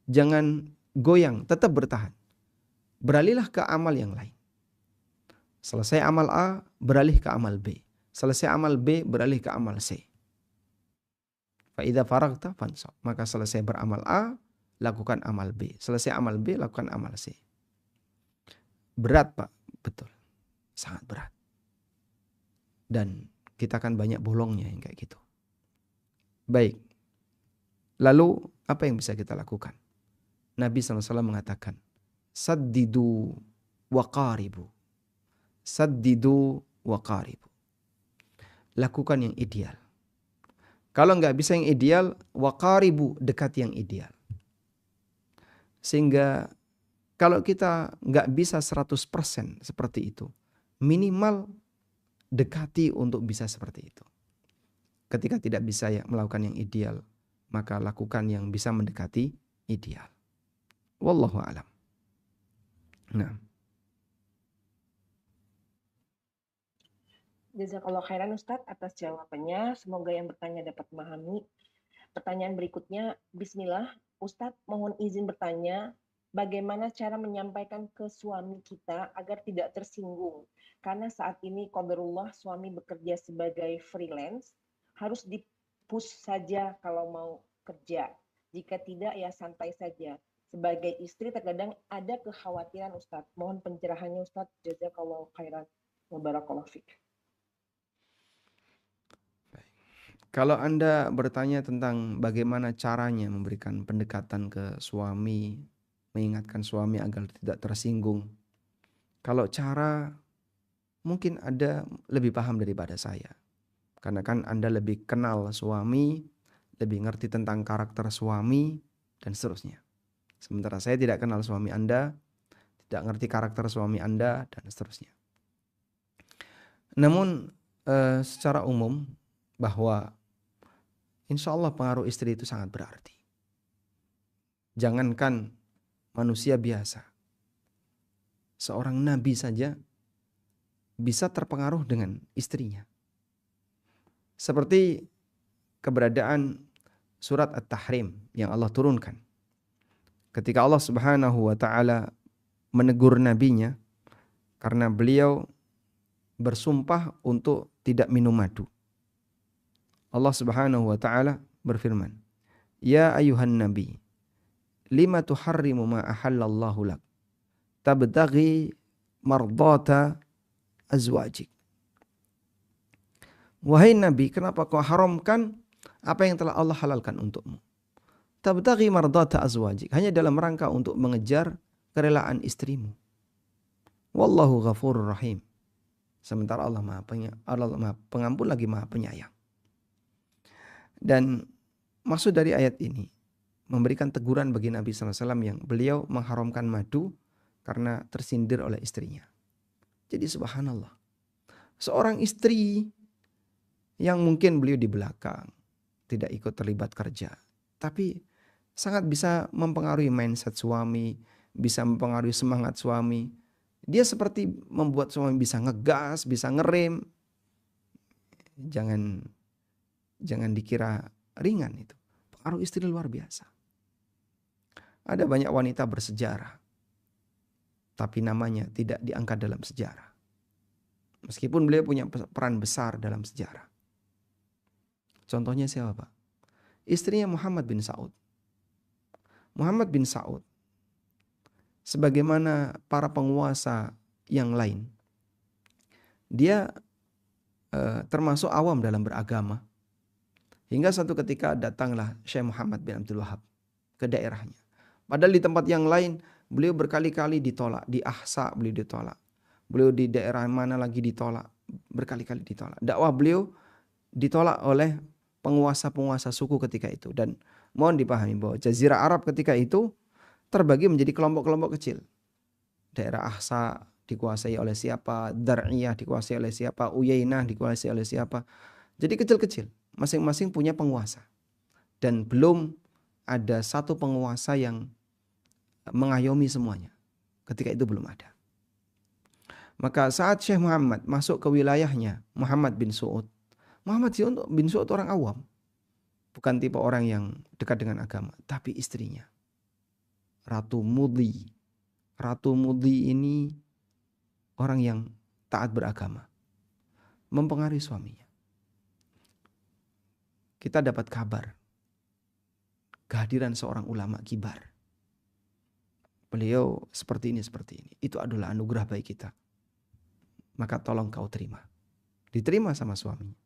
Jangan goyang, tetap bertahan. Beralihlah ke amal yang lain. Selesai amal A, beralih ke amal B. Selesai amal B, beralih ke amal C. Fa'idha faragta fansob. Maka selesai beramal A, lakukan amal B. Selesai amal B, lakukan amal C. Berat Pak, betul. Sangat berat. Dan kita kan banyak bolongnya yang kayak gitu. Baik. Lalu apa yang bisa kita lakukan? Nabi SAW mengatakan, saddidu waqaribu. Saddidu waqaribu. Lakukan yang ideal. Kalau nggak bisa yang ideal, waqaribu, dekat yang ideal. Sehingga kalau kita nggak bisa 100% seperti itu, minimal dekati untuk bisa seperti itu. Ketika tidak bisa ya melakukan yang ideal, maka lakukan yang bisa mendekati ideal. Wallahu a'lam. Nah. Jazakallah khairan Ustadz atas jawabannya. Semoga yang bertanya dapat memahami. Pertanyaan berikutnya, Bismillah, Ustadz mohon izin bertanya, bagaimana cara menyampaikan ke suami kita agar tidak tersinggung? Karena saat ini qadarullah suami bekerja sebagai freelance, harus di-push saja kalau mau kerja. Jika tidak ya santai saja. Sebagai istri terkadang ada kekhawatiran Ustadz. Mohon pencerahannya Ustadz. Jazakallahu khairan wa barakallahu fiik. Kalau Anda bertanya tentang bagaimana caranya memberikan pendekatan ke suami, mengingatkan suami agar tidak tersinggung. Kalau cara, mungkin Anda lebih paham daripada saya. Karena kan Anda lebih kenal suami, lebih ngerti tentang karakter suami, dan seterusnya. Sementara saya tidak kenal suami Anda, tidak ngerti karakter suami Anda, dan seterusnya. Namun secara umum, bahwa insya Allah pengaruh istri itu sangat berarti. Jangankan manusia biasa, seorang nabi saja bisa terpengaruh dengan istrinya. Seperti keberadaan surat At-Tahrim yang Allah turunkan. Ketika Allah Subhanahu wa taala menegur nabinya karena beliau bersumpah untuk tidak minum madu. Allah Subhanahu wa taala berfirman, "Ya ayuhan nabi, lima tuharrimu ma ahallallahu lak? Tabtaghi mardata azwajik." Wahai nabi, kenapa kau haramkan apa yang telah Allah halalkan untukmu? Tabtaghi mardata azwajik, hanya dalam rangka untuk mengejar kerelaan istrimu. Wallahu ghafurur rahim. Sementara Allah Maha Pengampun lagi Maha Penyayang. Dan maksud dari ayat ini memberikan teguran bagi Nabi SAW yang beliau mengharamkan madu karena tersindir oleh istrinya. Jadi subhanallah, seorang istri yang mungkin beliau di belakang tidak ikut terlibat kerja, tapi sangat bisa mempengaruhi mindset suami, bisa mempengaruhi semangat suami. Dia seperti membuat suami bisa ngegas, bisa ngerem. Jangan dikira ringan itu. Pengaruh istri luar biasa. Ada banyak wanita bersejarah, tapi namanya tidak diangkat dalam sejarah. Meskipun beliau punya peran besar dalam sejarah. Contohnya siapa Pak? Istrinya Muhammad bin Saud. Muhammad bin Saud, sebagaimana para penguasa yang lain, dia termasuk awam dalam beragama. Hingga satu ketika datanglah Syekh Muhammad bin Abdul Wahab ke daerahnya. Padahal di tempat yang lain beliau berkali-kali ditolak. Di Ahsa beliau ditolak. Beliau di daerah mana lagi ditolak. Berkali-kali ditolak. Dakwah beliau ditolak oleh penguasa-penguasa suku ketika itu. Dan Mohon dipahami bahwa Jazirah Arab ketika itu terbagi menjadi kelompok-kelompok kecil. Daerah Ahsa dikuasai oleh siapa, Dar'iyah dikuasai oleh siapa, Uyainah dikuasai oleh siapa. Jadi kecil-kecil, masing-masing punya penguasa. Dan belum ada satu penguasa yang mengayomi semuanya. Ketika itu belum ada. Maka saat Syekh Muhammad masuk ke wilayahnya, Muhammad bin Su'ud orang awam. Bukan tipe orang yang dekat dengan agama, tapi istrinya, Ratu Mudli. Ratu Mudli ini orang yang taat beragama, mempengaruhi suaminya. Kita dapat kabar kehadiran seorang ulama kibar. Beliau seperti ini. Itu adalah anugerah baik kita. Maka tolong kau terima. Diterima sama suaminya.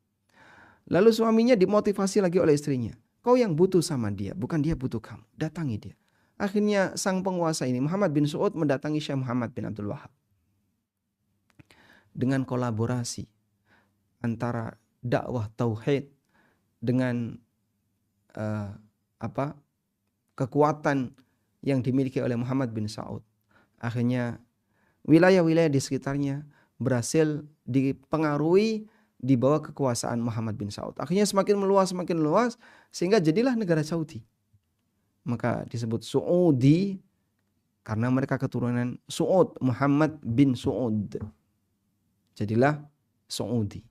Lalu suaminya dimotivasi lagi oleh istrinya. Kau yang butuh sama dia, bukan dia butuh kamu. Datangi dia. Akhirnya sang penguasa ini, Muhammad bin Su'ud, mendatangi Syekh Muhammad bin Abdul Wahab. Dengan kolaborasi antara dakwah tauhid dengan kekuatan yang dimiliki oleh Muhammad bin Saud. Akhirnya wilayah-wilayah di sekitarnya berhasil dipengaruhi di bawah kekuasaan Muhammad bin Saud. Akhirnya semakin meluas sehingga jadilah negara Saudi. Maka disebut Saudi karena mereka keturunan Su'ud, Muhammad bin Su'ud. Jadilah Saudi.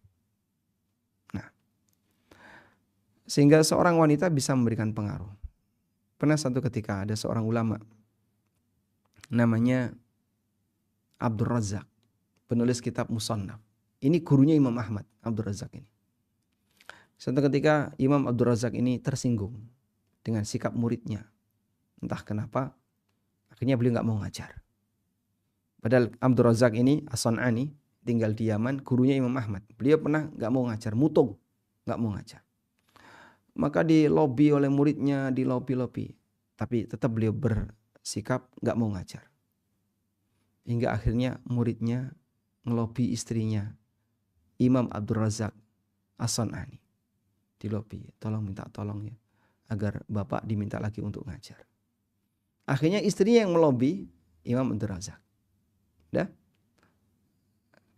Nah, sehingga seorang wanita bisa memberikan pengaruh. Pernah satu ketika ada seorang ulama namanya Abdul Razak, penulis kitab Musannaf. Ini gurunya Imam Ahmad, Abdul Razak ini. Suatu ketika Imam Abdul Razak ini tersinggung dengan sikap muridnya. Entah kenapa, akhirnya beliau nggak mau ngajar. Padahal Abdul Razak ini As-San'ani tinggal di Yaman, gurunya Imam Ahmad. Beliau pernah nggak mau ngajar, mutung, nggak mau ngajar. Maka dilobi oleh muridnya, dilobi. Tapi tetap beliau bersikap nggak mau ngajar. Hingga akhirnya muridnya ngelobi istrinya, Imam Abdul Razak As-San'ani. Dilobi, minta tolong ya, agar bapak diminta lagi untuk ngajar. Akhirnya istrinya yang melobi Imam Abdul Razak.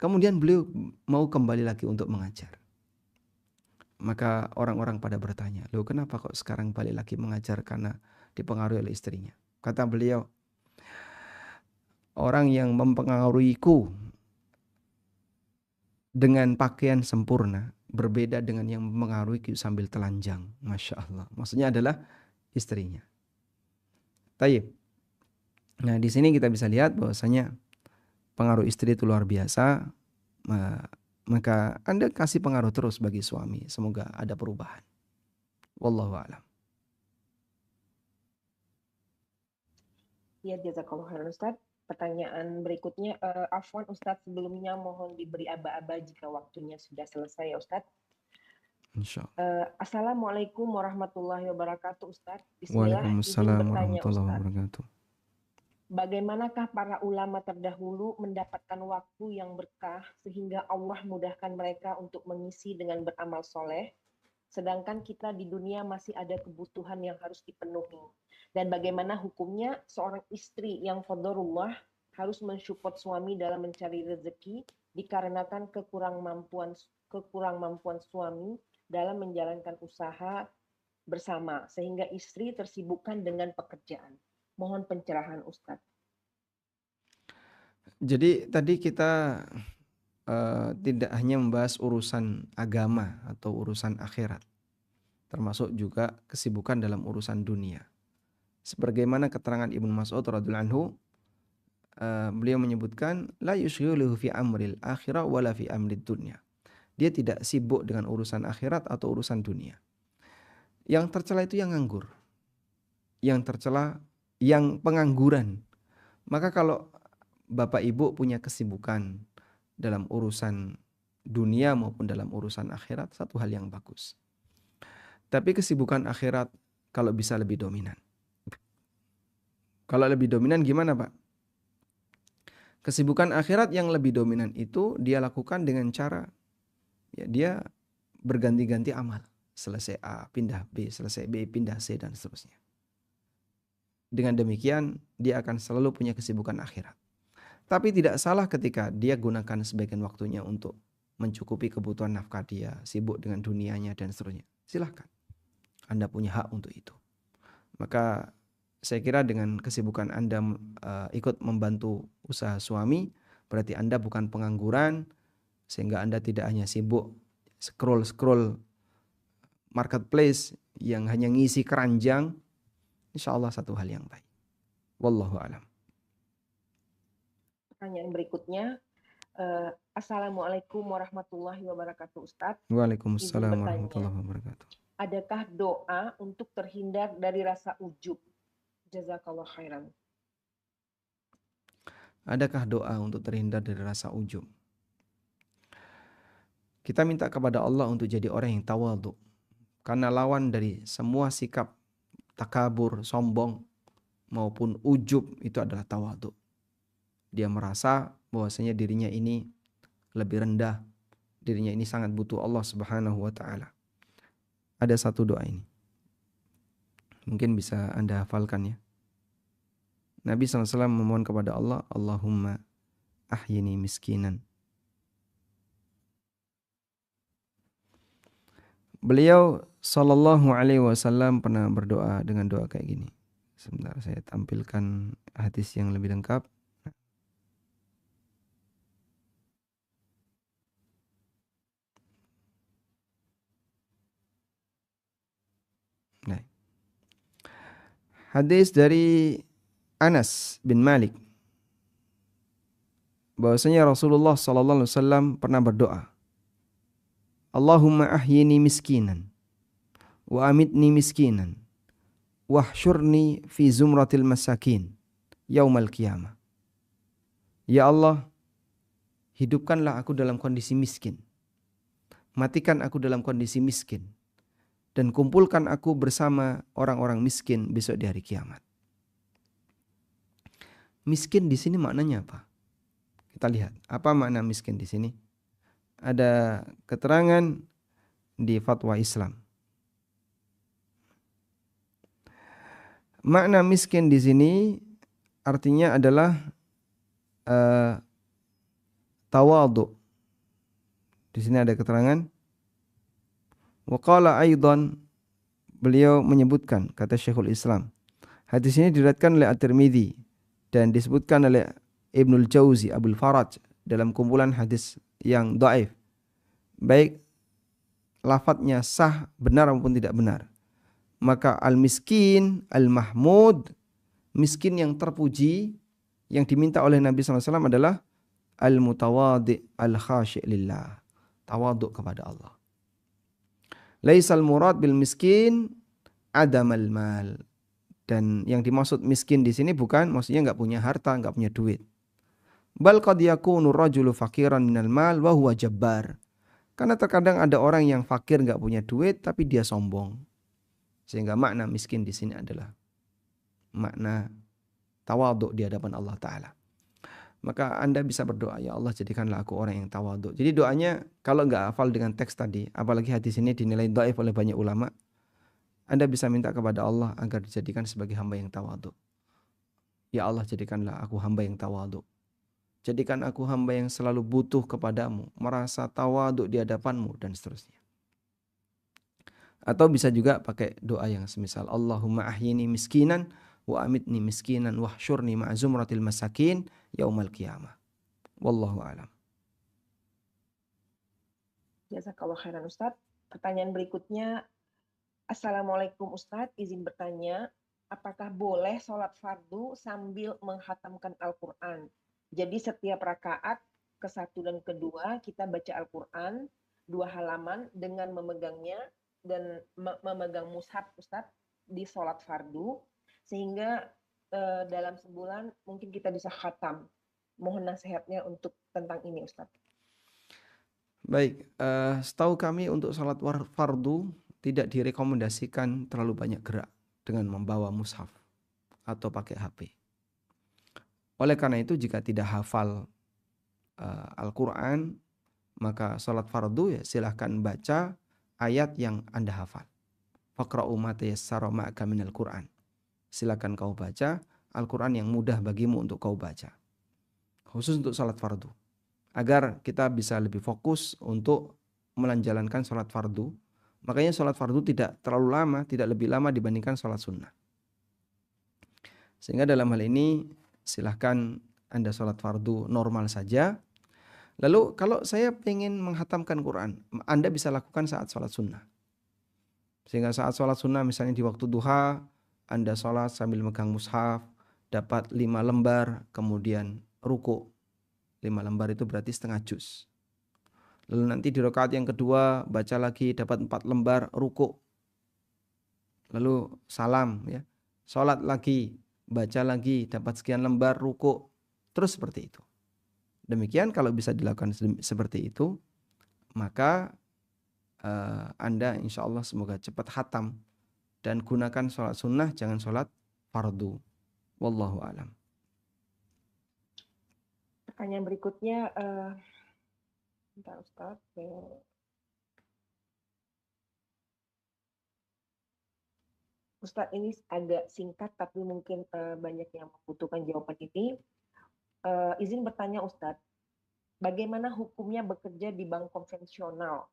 Kemudian beliau mau kembali lagi untuk mengajar. Maka orang-orang pada bertanya, loh kenapa kok sekarang balik lagi mengajar? Karena dipengaruhi oleh istrinya. Kata beliau, orang yang mempengaruhiku dengan pakaian sempurna berbeda dengan yang mempengaruhi sambil telanjang. Masya Allah. Maksudnya adalah istrinya. Tayyib. Nah, di sini kita bisa lihat bahwasanya pengaruh istri itu luar biasa. Maka Anda kasih pengaruh terus bagi suami. Semoga ada perubahan. Wallahu a'lam. Ya, jazakallahu khairan Ustaz. Pertanyaan berikutnya, Afwan Ustaz, sebelumnya mohon diberi aba-aba jika waktunya sudah selesai ya Ustaz. Insyaallah. Assalamualaikum warahmatullahi wabarakatuh Ustaz. Bismillah, Waalaikumsalam warahmatullahi wabarakatuh. Bagaimanakah para ulama terdahulu mendapatkan waktu yang berkah sehingga Allah mudahkan mereka untuk mengisi dengan beramal soleh, sedangkan kita di dunia masih ada kebutuhan yang harus dipenuhi? Dan bagaimana hukumnya seorang istri yang qadarullah harus mensupport suami dalam mencari rezeki dikarenakan kekurangmampuan suami dalam menjalankan usaha bersama sehingga istri tersibukkan dengan pekerjaan? Mohon pencerahan Ustadz. Jadi tadi kita tidak hanya membahas urusan agama atau urusan akhirat, termasuk juga kesibukan dalam urusan dunia. Sebagaimana keterangan Ibnu Mas'ud radhiyallahu anhu, beliau menyebutkan la yushghiluhu fi amril akhirah wala fi amrid dunya. Dia tidak sibuk dengan urusan akhirat atau urusan dunia. Yang tercela itu yang nganggur. Yang tercela yang pengangguran. Maka kalau Bapak Ibu punya kesibukan dalam urusan dunia maupun dalam urusan akhirat, satu hal yang bagus. Tapi kesibukan akhirat kalau bisa lebih dominan. Kalau lebih dominan gimana Pak? Kesibukan akhirat yang lebih dominan itu dia lakukan dengan cara ya dia berganti-ganti amal. selesai A, pindah B, selesai B, pindah C, dan seterusnya. Dengan demikian, dia akan selalu punya kesibukan akhirat. Tapi tidak salah ketika dia gunakan sebagian waktunya untuk mencukupi kebutuhan nafkah dia, sibuk dengan dunianya, dan seterusnya. Silahkan. Anda punya hak untuk itu. Maka saya kira dengan kesibukan Anda ikut membantu usaha suami, berarti Anda bukan pengangguran, sehingga Anda tidak hanya sibuk scroll marketplace yang hanya ngisi keranjang. Insya Allah satu hal yang baik. Wallahu a'lam. Pertanyaan berikutnya, Assalamualaikum warahmatullahi wabarakatuh, Ustadz. Waalaikumsalam warahmatullahi wabarakatuh. Adakah doa untuk terhindar dari rasa ujub? Jazakallah khairan. Adakah doa untuk terhindar dari rasa ujub? Kita minta kepada Allah untuk jadi orang yang tawadhu. Karena lawan dari semua sikap takabur, sombong, maupun ujub itu adalah tawadhu. Dia merasa bahwasanya dirinya ini lebih rendah, dirinya ini sangat butuh Allah Subhanahu wa taala. Ada satu doa ini. Mungkin bisa Anda hafalkan ya. Nabi SAW memohon kepada Allah, Allahumma ahyini miskinan. Beliau Sallallahu Alaihi Wasallam pernah berdoa dengan doa kayak gini. Sebentar saya tampilkan hadis yang lebih lengkap. Nah. Hadis dari Anas bin Malik. Bahwasanya Rasulullah Sallallahu Alaihi Wasallam pernah berdoa, Allahumma ahyini miskinan wa amitni miskinan wahsyurni fi zumratil masakin yaumal qiyamah. Ya Allah, hidupkanlah aku dalam kondisi miskin, matikan aku dalam kondisi miskin, dan kumpulkan aku bersama orang-orang miskin besok di hari kiamat. Miskin di sini maknanya apa? Kita lihat apa makna miskin di sini. Ada keterangan di fatwa Islam. Makna miskin di sini artinya adalah tawadhu. Di sini ada keterangan. Wa qala aidan, beliau menyebutkan, kata Syekhul Islam. Hadis ini diriwayatkan oleh At-Tirmidzi dan disebutkan oleh Ibnul Jauzi Abul Faraj dalam kumpulan hadis yang dhaif. Baik lafadznya sah, benar maupun tidak benar. Maka al-miskin, al-mahmud, miskin yang terpuji, yang diminta oleh Nabi SAW adalah al-mutawadi' al-khashi' lillah. Tawaduk kepada Allah. Laisal murad bil miskin adamal mal. Dan yang dimaksud miskin di sini bukan maksudnya enggak punya harta, enggak punya duit. Bal qad yakunu rajulu faqiran minal mal wa huwa jabbar. Karena terkadang ada orang yang fakir enggak punya duit tapi dia sombong. Sehingga makna miskin di sini adalah makna tawaduk di hadapan Allah Ta'ala. Maka Anda bisa berdoa, ya Allah jadikanlah aku orang yang tawaduk. Jadi doanya kalau enggak hafal dengan teks tadi, apalagi hadis ini dinilai dhaif oleh banyak ulama, Anda bisa minta kepada Allah agar dijadikan sebagai hamba yang tawaduk. Ya Allah jadikanlah aku hamba yang tawaduk. Jadikan aku hamba yang selalu butuh kepadamu, merasa tawaduk di hadapanmu, dan seterusnya. Atau bisa juga pakai doa yang semisal Allahumma ahyini miskinan wa amitni miskinan wahsyurni ma'a zumratil masakin yaumal qiyamah. Wallahu a'lam. Jazakallah khairan Ustadz. Pertanyaan berikutnya, Assalamualaikum Ustadz, izin bertanya, apakah boleh sholat fardu sambil menghatamkan Al-Quran? Jadi setiap rakaat ke-1 dan ke-2 kita baca Al-Quran 2 halaman dengan memegangnya dan memegang mushaf Ustadz di sholat fardu, sehingga dalam sebulan mungkin kita bisa khatam. Mohon nasihatnya untuk tentang ini Ustadz. Baik, setahu kami untuk sholat fardu tidak direkomendasikan terlalu banyak gerak dengan membawa mushaf atau pakai HP. Oleh karena itu jika tidak hafal Al-Quran, maka sholat fardu ya silahkan baca ayat yang Anda hafal. Faqra'u ma tayassara ma'aka minal Qur'an. Silakan kau baca Al-Quran yang mudah bagimu untuk kau baca. Khusus untuk salat fardu. Agar kita bisa lebih fokus untuk menjalankan salat fardu. Makanya salat fardu tidak terlalu lama, tidak lebih lama dibandingkan salat sunnah. Sehingga dalam hal ini silahkan Anda salat fardu normal saja. Lalu kalau saya ingin menghatamkan Quran, Anda bisa lakukan saat salat sunnah. Sehingga saat salat sunnah misalnya di waktu duha, Anda salat sambil megang mushaf, dapat 5 lembar, kemudian ruku. 5 lembar itu berarti setengah juz. Lalu nanti di rakaat yang kedua baca lagi dapat 4 lembar ruku. Lalu salam ya. Salat lagi, baca lagi dapat sekian lembar ruku. Terus seperti itu. Demikian kalau bisa dilakukan seperti itu, maka Anda insya Allah semoga cepat khatam. Dan gunakan sholat sunnah, jangan sholat fardu. Wallahu alam. Pertanyaan berikutnya, bentar Ustaz. Ustaz, ini agak singkat tapi mungkin banyak yang membutuhkan jawaban ini. Izin bertanya Ustaz, bagaimana hukumnya bekerja di bank konvensional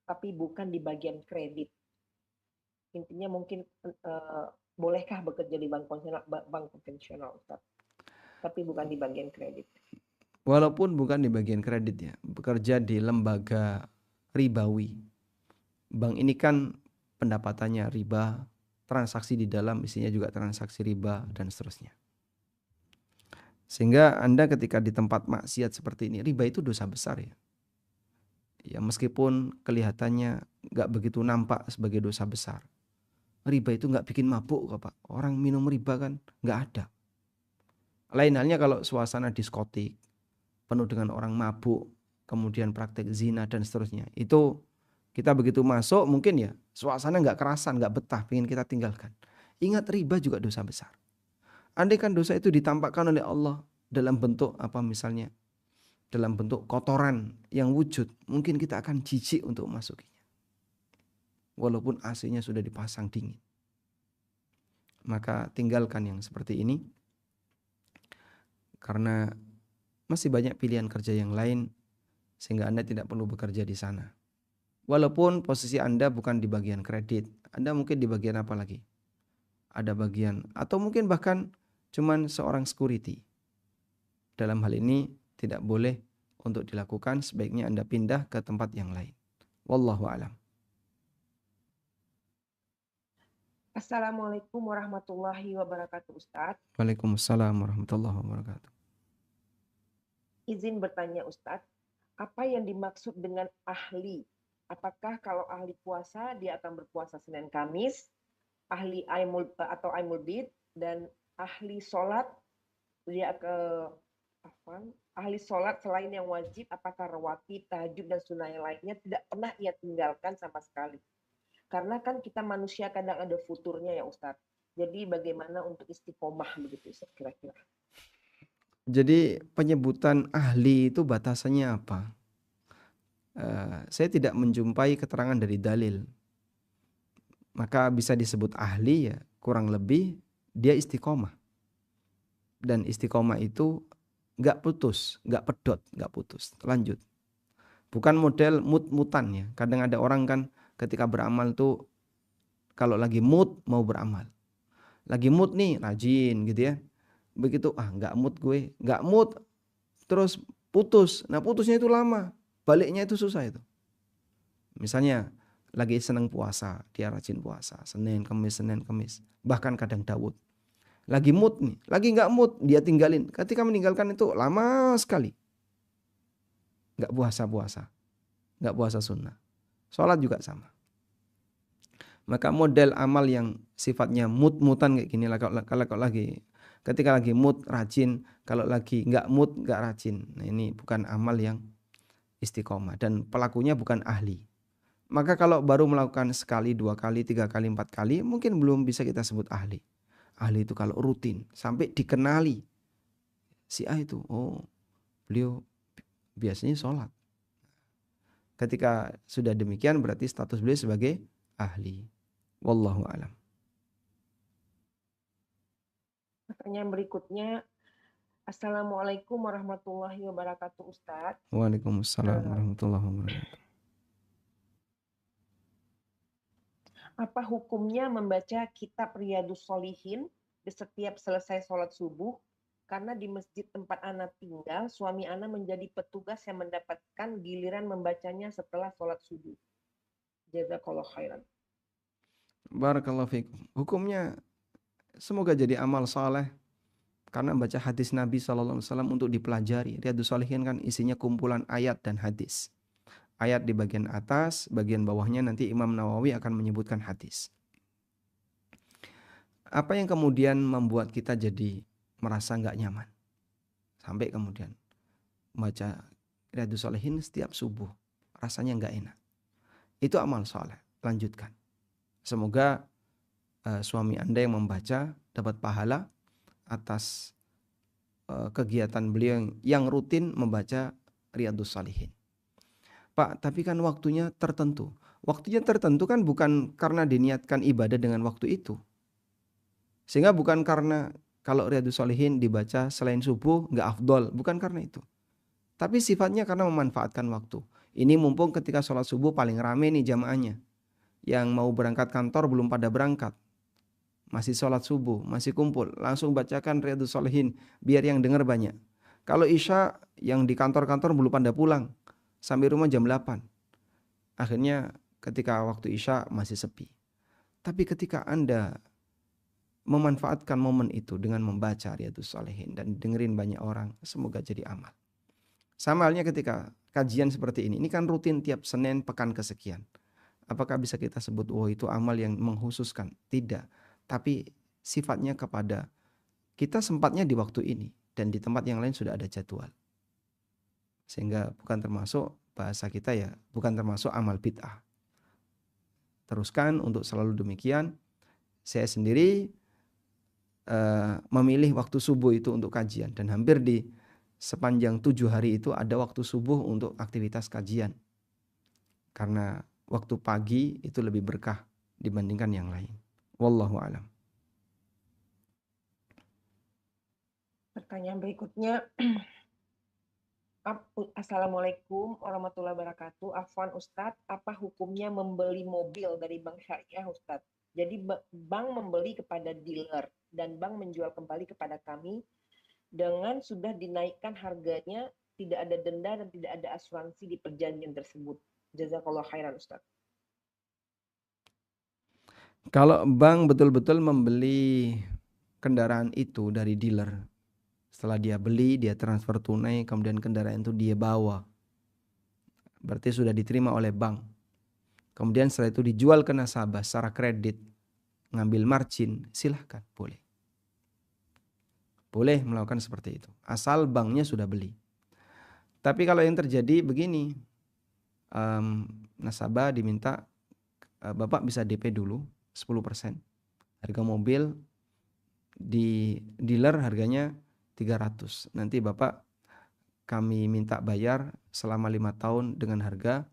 tapi bukan di bagian kredit? Intinya mungkin bolehkah bekerja di bank konvensional Ustaz, tapi bukan di bagian kredit? Walaupun bukan di bagian kredit ya, bekerja di lembaga ribawi. Bank ini kan pendapatannya riba, transaksi di dalam isinya juga transaksi riba dan seterusnya. Sehingga Anda ketika di tempat maksiat seperti ini, riba itu dosa besar ya. Ya meskipun kelihatannya nggak begitu nampak sebagai dosa besar. Riba itu nggak bikin mabuk kok Pak. Orang minum riba kan nggak ada. Lain halnya kalau suasana diskotik, penuh dengan orang mabuk, kemudian praktek zina dan seterusnya. Itu kita begitu masuk mungkin ya suasana nggak kerasan, nggak betah, pengen kita tinggalkan. Ingat riba juga dosa besar. Andai kan dosa itu ditampakkan oleh Allah dalam bentuk apa misalnya, dalam bentuk kotoran yang wujud, mungkin kita akan jijik untuk masukinya. Walaupun AC-nya sudah dipasang dingin. Maka tinggalkan yang seperti ini. Karena masih banyak pilihan kerja yang lain sehingga Anda tidak perlu bekerja di sana. Walaupun posisi Anda bukan di bagian kredit, Anda mungkin di bagian apa lagi? Ada bagian atau mungkin bahkan cuman seorang security. Dalam hal ini tidak boleh untuk dilakukan, sebaiknya Anda pindah ke tempat yang lain. Wallahu a'lam. Assalamualaikum warahmatullahi wabarakatuh Ustaz. Waalaikumsalam warahmatullahi wabarakatuh. Izin bertanya Ustadz, apa yang dimaksud dengan ahli? Apakah kalau ahli puasa dia akan berpuasa Senin Kamis, ahli Aimul Bid, dan ahli sholat dia ahli sholat selain yang wajib, apakah rawatib, tahajud dan sunnah yang lainnya tidak pernah ia tinggalkan sama sekali. Karena kan kita manusia kadang ada futurnya ya Ustadz. Jadi bagaimana untuk istiqomah begitu kira-kira? Jadi penyebutan ahli itu batasannya apa? Saya tidak menjumpai keterangan dari dalil. Maka bisa disebut ahli ya kurang lebih dia istiqomah. Dan istiqomah itu nggak putus, nggak pedot, nggak putus, lanjut. Bukan model mut-mutan ya. Kadang ada orang kan ketika beramal tuh kalau lagi mood mau beramal. Lagi mood nih rajin gitu ya. Begitu nggak mood gue, nggak mood terus putus. Nah putusnya itu lama, baliknya itu susah itu. Misalnya lagi seneng puasa, dia rajin puasa, Senin, Kamis, bahkan kadang Daud. Lagi mood nih, lagi nggak mood dia tinggalin. Ketika meninggalkan itu lama sekali, nggak puasa, nggak puasa sunnah. Sholat juga sama. Maka model amal yang sifatnya mood-mutan kayak gini, kalau lagi ketika lagi mood rajin, kalau lagi nggak mood nggak rajin. Nah ini bukan amal yang istiqomah dan pelakunya bukan ahli. Maka kalau baru melakukan sekali, 2 kali, 3 kali, 4 kali, mungkin belum bisa kita sebut ahli. Ahli itu kalau rutin sampai dikenali si A itu, oh beliau biasanya sholat. Ketika sudah demikian berarti status beliau sebagai ahli. Wallahu a'lam. Pertanyaan berikutnya, Assalamualaikum warahmatullahi wabarakatuh Ustadz. Waalaikumsalam warahmatullahi wabarakatuh. Apa hukumnya membaca kitab Riyadhus Shalihin di setiap selesai sholat subuh? Karena di masjid tempat Ana tinggal, suami Ana menjadi petugas yang mendapatkan giliran membacanya setelah sholat subuh. Jazakallah khairan. Barakallahu fikum. Hukumnya semoga jadi amal saleh karena baca hadis Nabi SAW untuk dipelajari. Riyadhus Shalihin kan isinya kumpulan ayat dan hadis. Ayat di bagian atas, bagian bawahnya nanti Imam Nawawi akan menyebutkan hadis. Apa yang kemudian membuat kita jadi merasa nggak nyaman? Sampai kemudian baca Riyadhus Shalihin setiap subuh. Rasanya nggak enak. Itu amal saleh. Lanjutkan. Semoga suami Anda yang membaca dapat pahala atas kegiatan beliau yang rutin membaca Riyadhus Shalihin. Pak, tapi kan waktunya tertentu. Waktunya tertentu kan bukan karena diniatkan ibadah dengan waktu itu. Sehingga bukan karena kalau Riyadhus Shalihin dibaca selain subuh nggak afdol. Bukan karena itu. Tapi sifatnya karena memanfaatkan waktu. Ini mumpung ketika sholat subuh paling rame nih jamaahnya. Yang mau berangkat kantor belum pada berangkat. Masih sholat subuh, masih kumpul. Langsung bacakan Riyadhus Shalihin biar yang dengar banyak. Kalau Isya yang di kantor-kantor belum pada pulang. Sampai rumah jam 8. Akhirnya ketika waktu Isya masih sepi. Tapi ketika Anda memanfaatkan momen itu dengan membaca Riyadhus Shalihin dan dengerin banyak orang, semoga jadi amal. Sama halnya ketika kajian seperti ini kan rutin tiap Senin pekan kesekian. Apakah bisa kita sebut itu amal yang menghususkan? Tidak. Tapi sifatnya kepada kita sempatnya di waktu ini dan di tempat yang lain sudah ada jadwal. Sehingga bukan termasuk bahasa kita ya, bukan termasuk amal bid'ah. Teruskan untuk selalu demikian. Saya sendiri memilih waktu subuh itu untuk kajian. Dan hampir di sepanjang 7 hari itu ada waktu subuh untuk aktivitas kajian. Karena waktu pagi itu lebih berkah dibandingkan yang lain. Wallahu a'lam. Pertanyaan berikutnya, Assalamualaikum warahmatullahi wabarakatuh. Afwan Ustadz, apa hukumnya membeli mobil dari bank syariah Ustadz? Jadi bank membeli kepada dealer dan bank menjual kembali kepada kami dengan sudah dinaikkan harganya, tidak ada denda dan tidak ada asuransi di perjanjian tersebut. Jazakallah khairan Ustadz. Kalau bank betul-betul membeli kendaraan itu dari dealer, setelah dia beli, dia transfer tunai, kemudian kendaraan itu dia bawa. Berarti sudah diterima oleh bank. Kemudian setelah itu dijual ke nasabah secara kredit, ngambil margin, silahkan, boleh. Boleh melakukan seperti itu. Asal banknya sudah beli. Tapi kalau yang terjadi begini, nasabah diminta, Bapak bisa DP dulu 10%. Harga mobil di dealer harganya 300. Nanti Bapak kami minta bayar selama 5 tahun dengan harga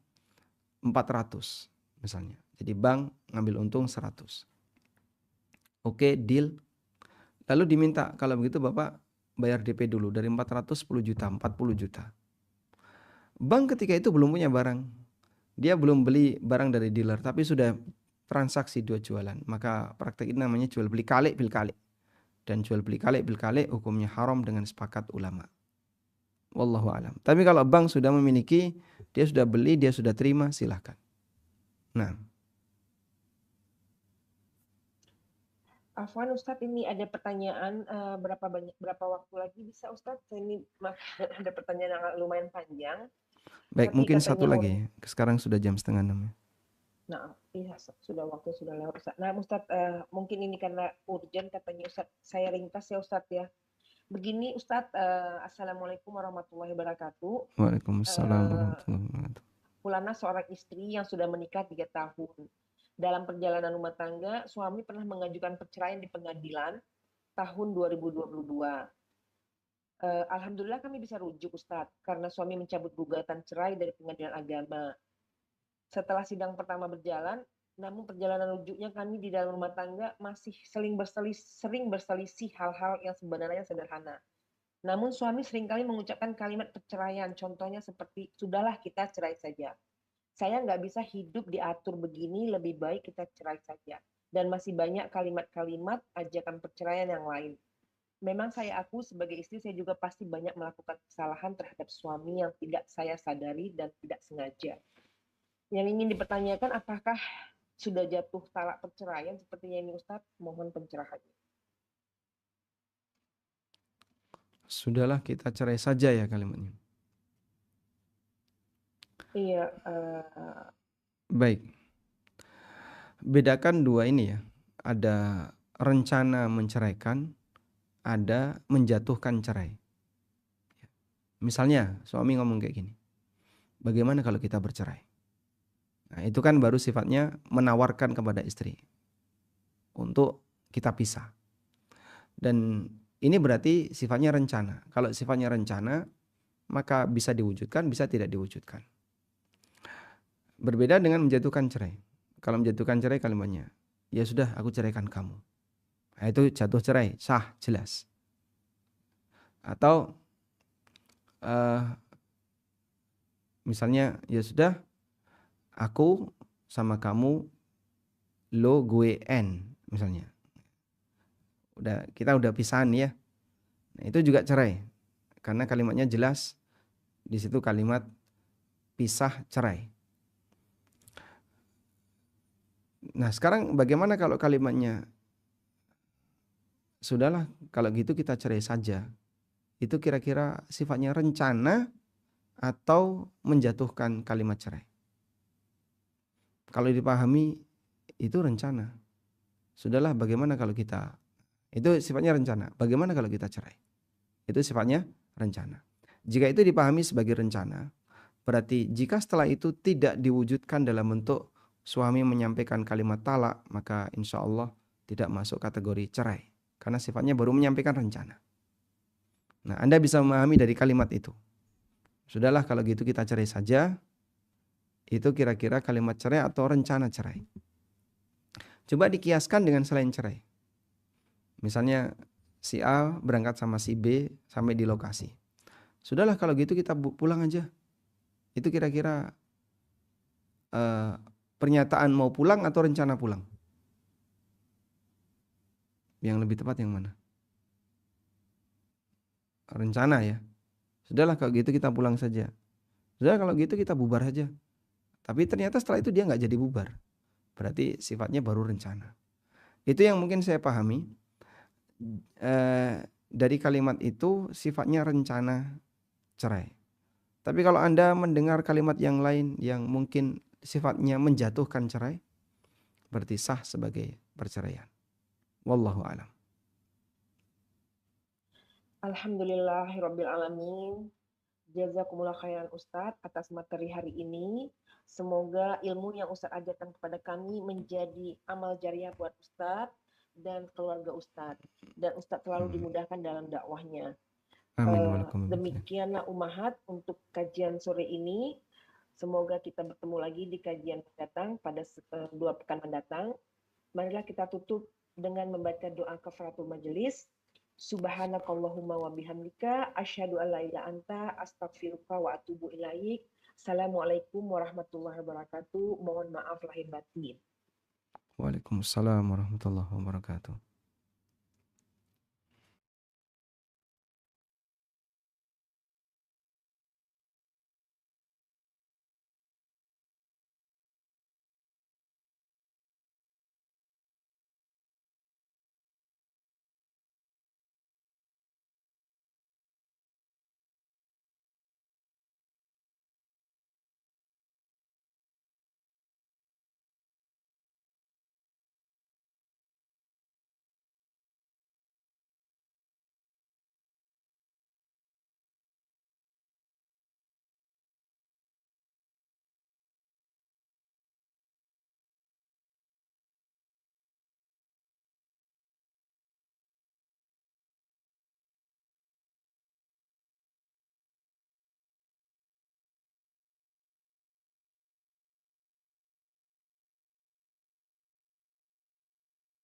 400 misalnya. Jadi bank ngambil untung 100. Oke, deal. Lalu diminta kalau begitu Bapak bayar DP dulu dari 400 10 juta, 40 juta. Bank ketika itu belum punya barang. Dia belum beli barang dari dealer tapi sudah transaksi dua jualan. Maka praktek ini namanya jual beli kalik bil kalik. Dan jual beli kalik bil kalik hukumnya haram dengan sepakat ulama. Wallahu alam. Tapi kalau bank sudah memiliki, dia sudah beli, dia sudah terima, silahkan. Nah. Afwan Ustadz, ini ada pertanyaan berapa waktu lagi bisa Ustadz? Ini ada pertanyaan yang lumayan panjang. Baik, mungkin satu lagi. Sekarang sudah jam 5:30. Nah, iya sudah waktu sudah lewat Ustadz. Nah Ustadz, mungkin ini karena urgent katanya Ustadz, saya ringkas ya Ustadz ya. Begini Ustadz, Assalamualaikum warahmatullahi wabarakatuh. Waalaikumsalam warahmatullahi wabarakatuh. Pulana seorang istri yang sudah menikah 3 tahun. Dalam perjalanan rumah tangga, suami pernah mengajukan perceraian di pengadilan tahun 2022. Alhamdulillah kami bisa rujuk Ustadz, karena suami mencabut gugatan cerai dari pengadilan agama. Setelah sidang pertama berjalan, namun perjalanan rujuknya kami di dalam rumah tangga masih sering berselisih hal-hal yang sebenarnya sederhana. Namun suami seringkali mengucapkan kalimat perceraian, contohnya seperti, sudahlah kita cerai saja. Saya nggak bisa hidup diatur begini, lebih baik kita cerai saja. Dan masih banyak kalimat-kalimat ajakan perceraian yang lain. Memang saya aku sebagai istri, saya juga pasti banyak melakukan kesalahan terhadap suami yang tidak saya sadari dan tidak sengaja. Yang ingin dipertanyakan, apakah sudah jatuh talak perceraian sepertinya ini Ustadz? Mohon pencerahannya. Sudahlah kita cerai saja ya kalimatnya. Iya, Baik. Bedakan dua ini ya. Ada rencana menceraikan, ada menjatuhkan cerai. Misalnya suami ngomong kayak gini, bagaimana kalau kita bercerai? Nah, itu kan baru sifatnya menawarkan kepada istri untuk kita pisah. Dan ini berarti sifatnya rencana. Kalau sifatnya rencana, maka bisa diwujudkan, bisa tidak diwujudkan. Berbeda dengan menjatuhkan cerai. Kalau menjatuhkan cerai kalimatnya, ya sudah aku ceraikan kamu. Nah, itu jatuh cerai, sah, jelas. Atau misalnya, ya sudah aku sama kamu lo gue N misalnya. Kita udah pisahan ya. Nah, itu juga cerai. Karena kalimatnya jelas di situ kalimat pisah cerai. Nah, sekarang bagaimana kalau kalimatnya sudahlah kalau gitu kita cerai saja. Itu kira-kira sifatnya rencana atau menjatuhkan kalimat cerai. Kalau dipahami itu rencana. Sudahlah bagaimana kalau kita, itu sifatnya rencana. Bagaimana kalau kita cerai? Itu sifatnya rencana. Jika itu dipahami sebagai rencana, berarti jika setelah itu tidak diwujudkan dalam bentuk suami menyampaikan kalimat talak, maka insya Allah tidak masuk kategori cerai. Karena sifatnya baru menyampaikan rencana. Nah, Anda bisa memahami dari kalimat itu. Sudahlah kalau gitu kita cerai saja. Itu kira-kira kalimat cerai atau rencana cerai. Coba dikiaskan dengan selain cerai. Misalnya si A berangkat sama si B sampai di lokasi. Sudahlah kalau gitu kita pulang aja. Itu kira-kira pernyataan mau pulang atau rencana pulang? Yang lebih tepat yang mana? Rencana ya. Sudahlah kalau gitu kita pulang saja. Sudah kalau gitu kita bubar aja. Tapi ternyata setelah itu dia nggak jadi bubar. Berarti sifatnya baru rencana. Itu yang mungkin saya pahami. Dari kalimat itu sifatnya rencana cerai. Tapi kalau Anda mendengar kalimat yang lain yang mungkin sifatnya menjatuhkan cerai, berarti sah sebagai perceraian. Wallahu a'lam. Alhamdulillahirabbil alamin. Jazakumullah khairan Ustadz atas materi hari ini. Semoga ilmu yang Ustadz ajarkan kepada kami menjadi amal jariah buat Ustadz dan keluarga Ustadz. Dan Ustadz selalu dimudahkan dalam dakwahnya. Amin. Demikianlah Ummahat untuk kajian sore ini. Semoga kita bertemu lagi di kajian mendatang pada 2 pekan mendatang. Marilah kita tutup dengan membaca doa kafaratul majelis. Subhanakallahumma wa bihamdika asyhadu an la ilaha anta astaghfiruka wa atubu ilaik. Assalamualaikum warahmatullahi wabarakatuh. Mohon maaf lahir batin. Waalaikumsalam warahmatullahi wabarakatuh.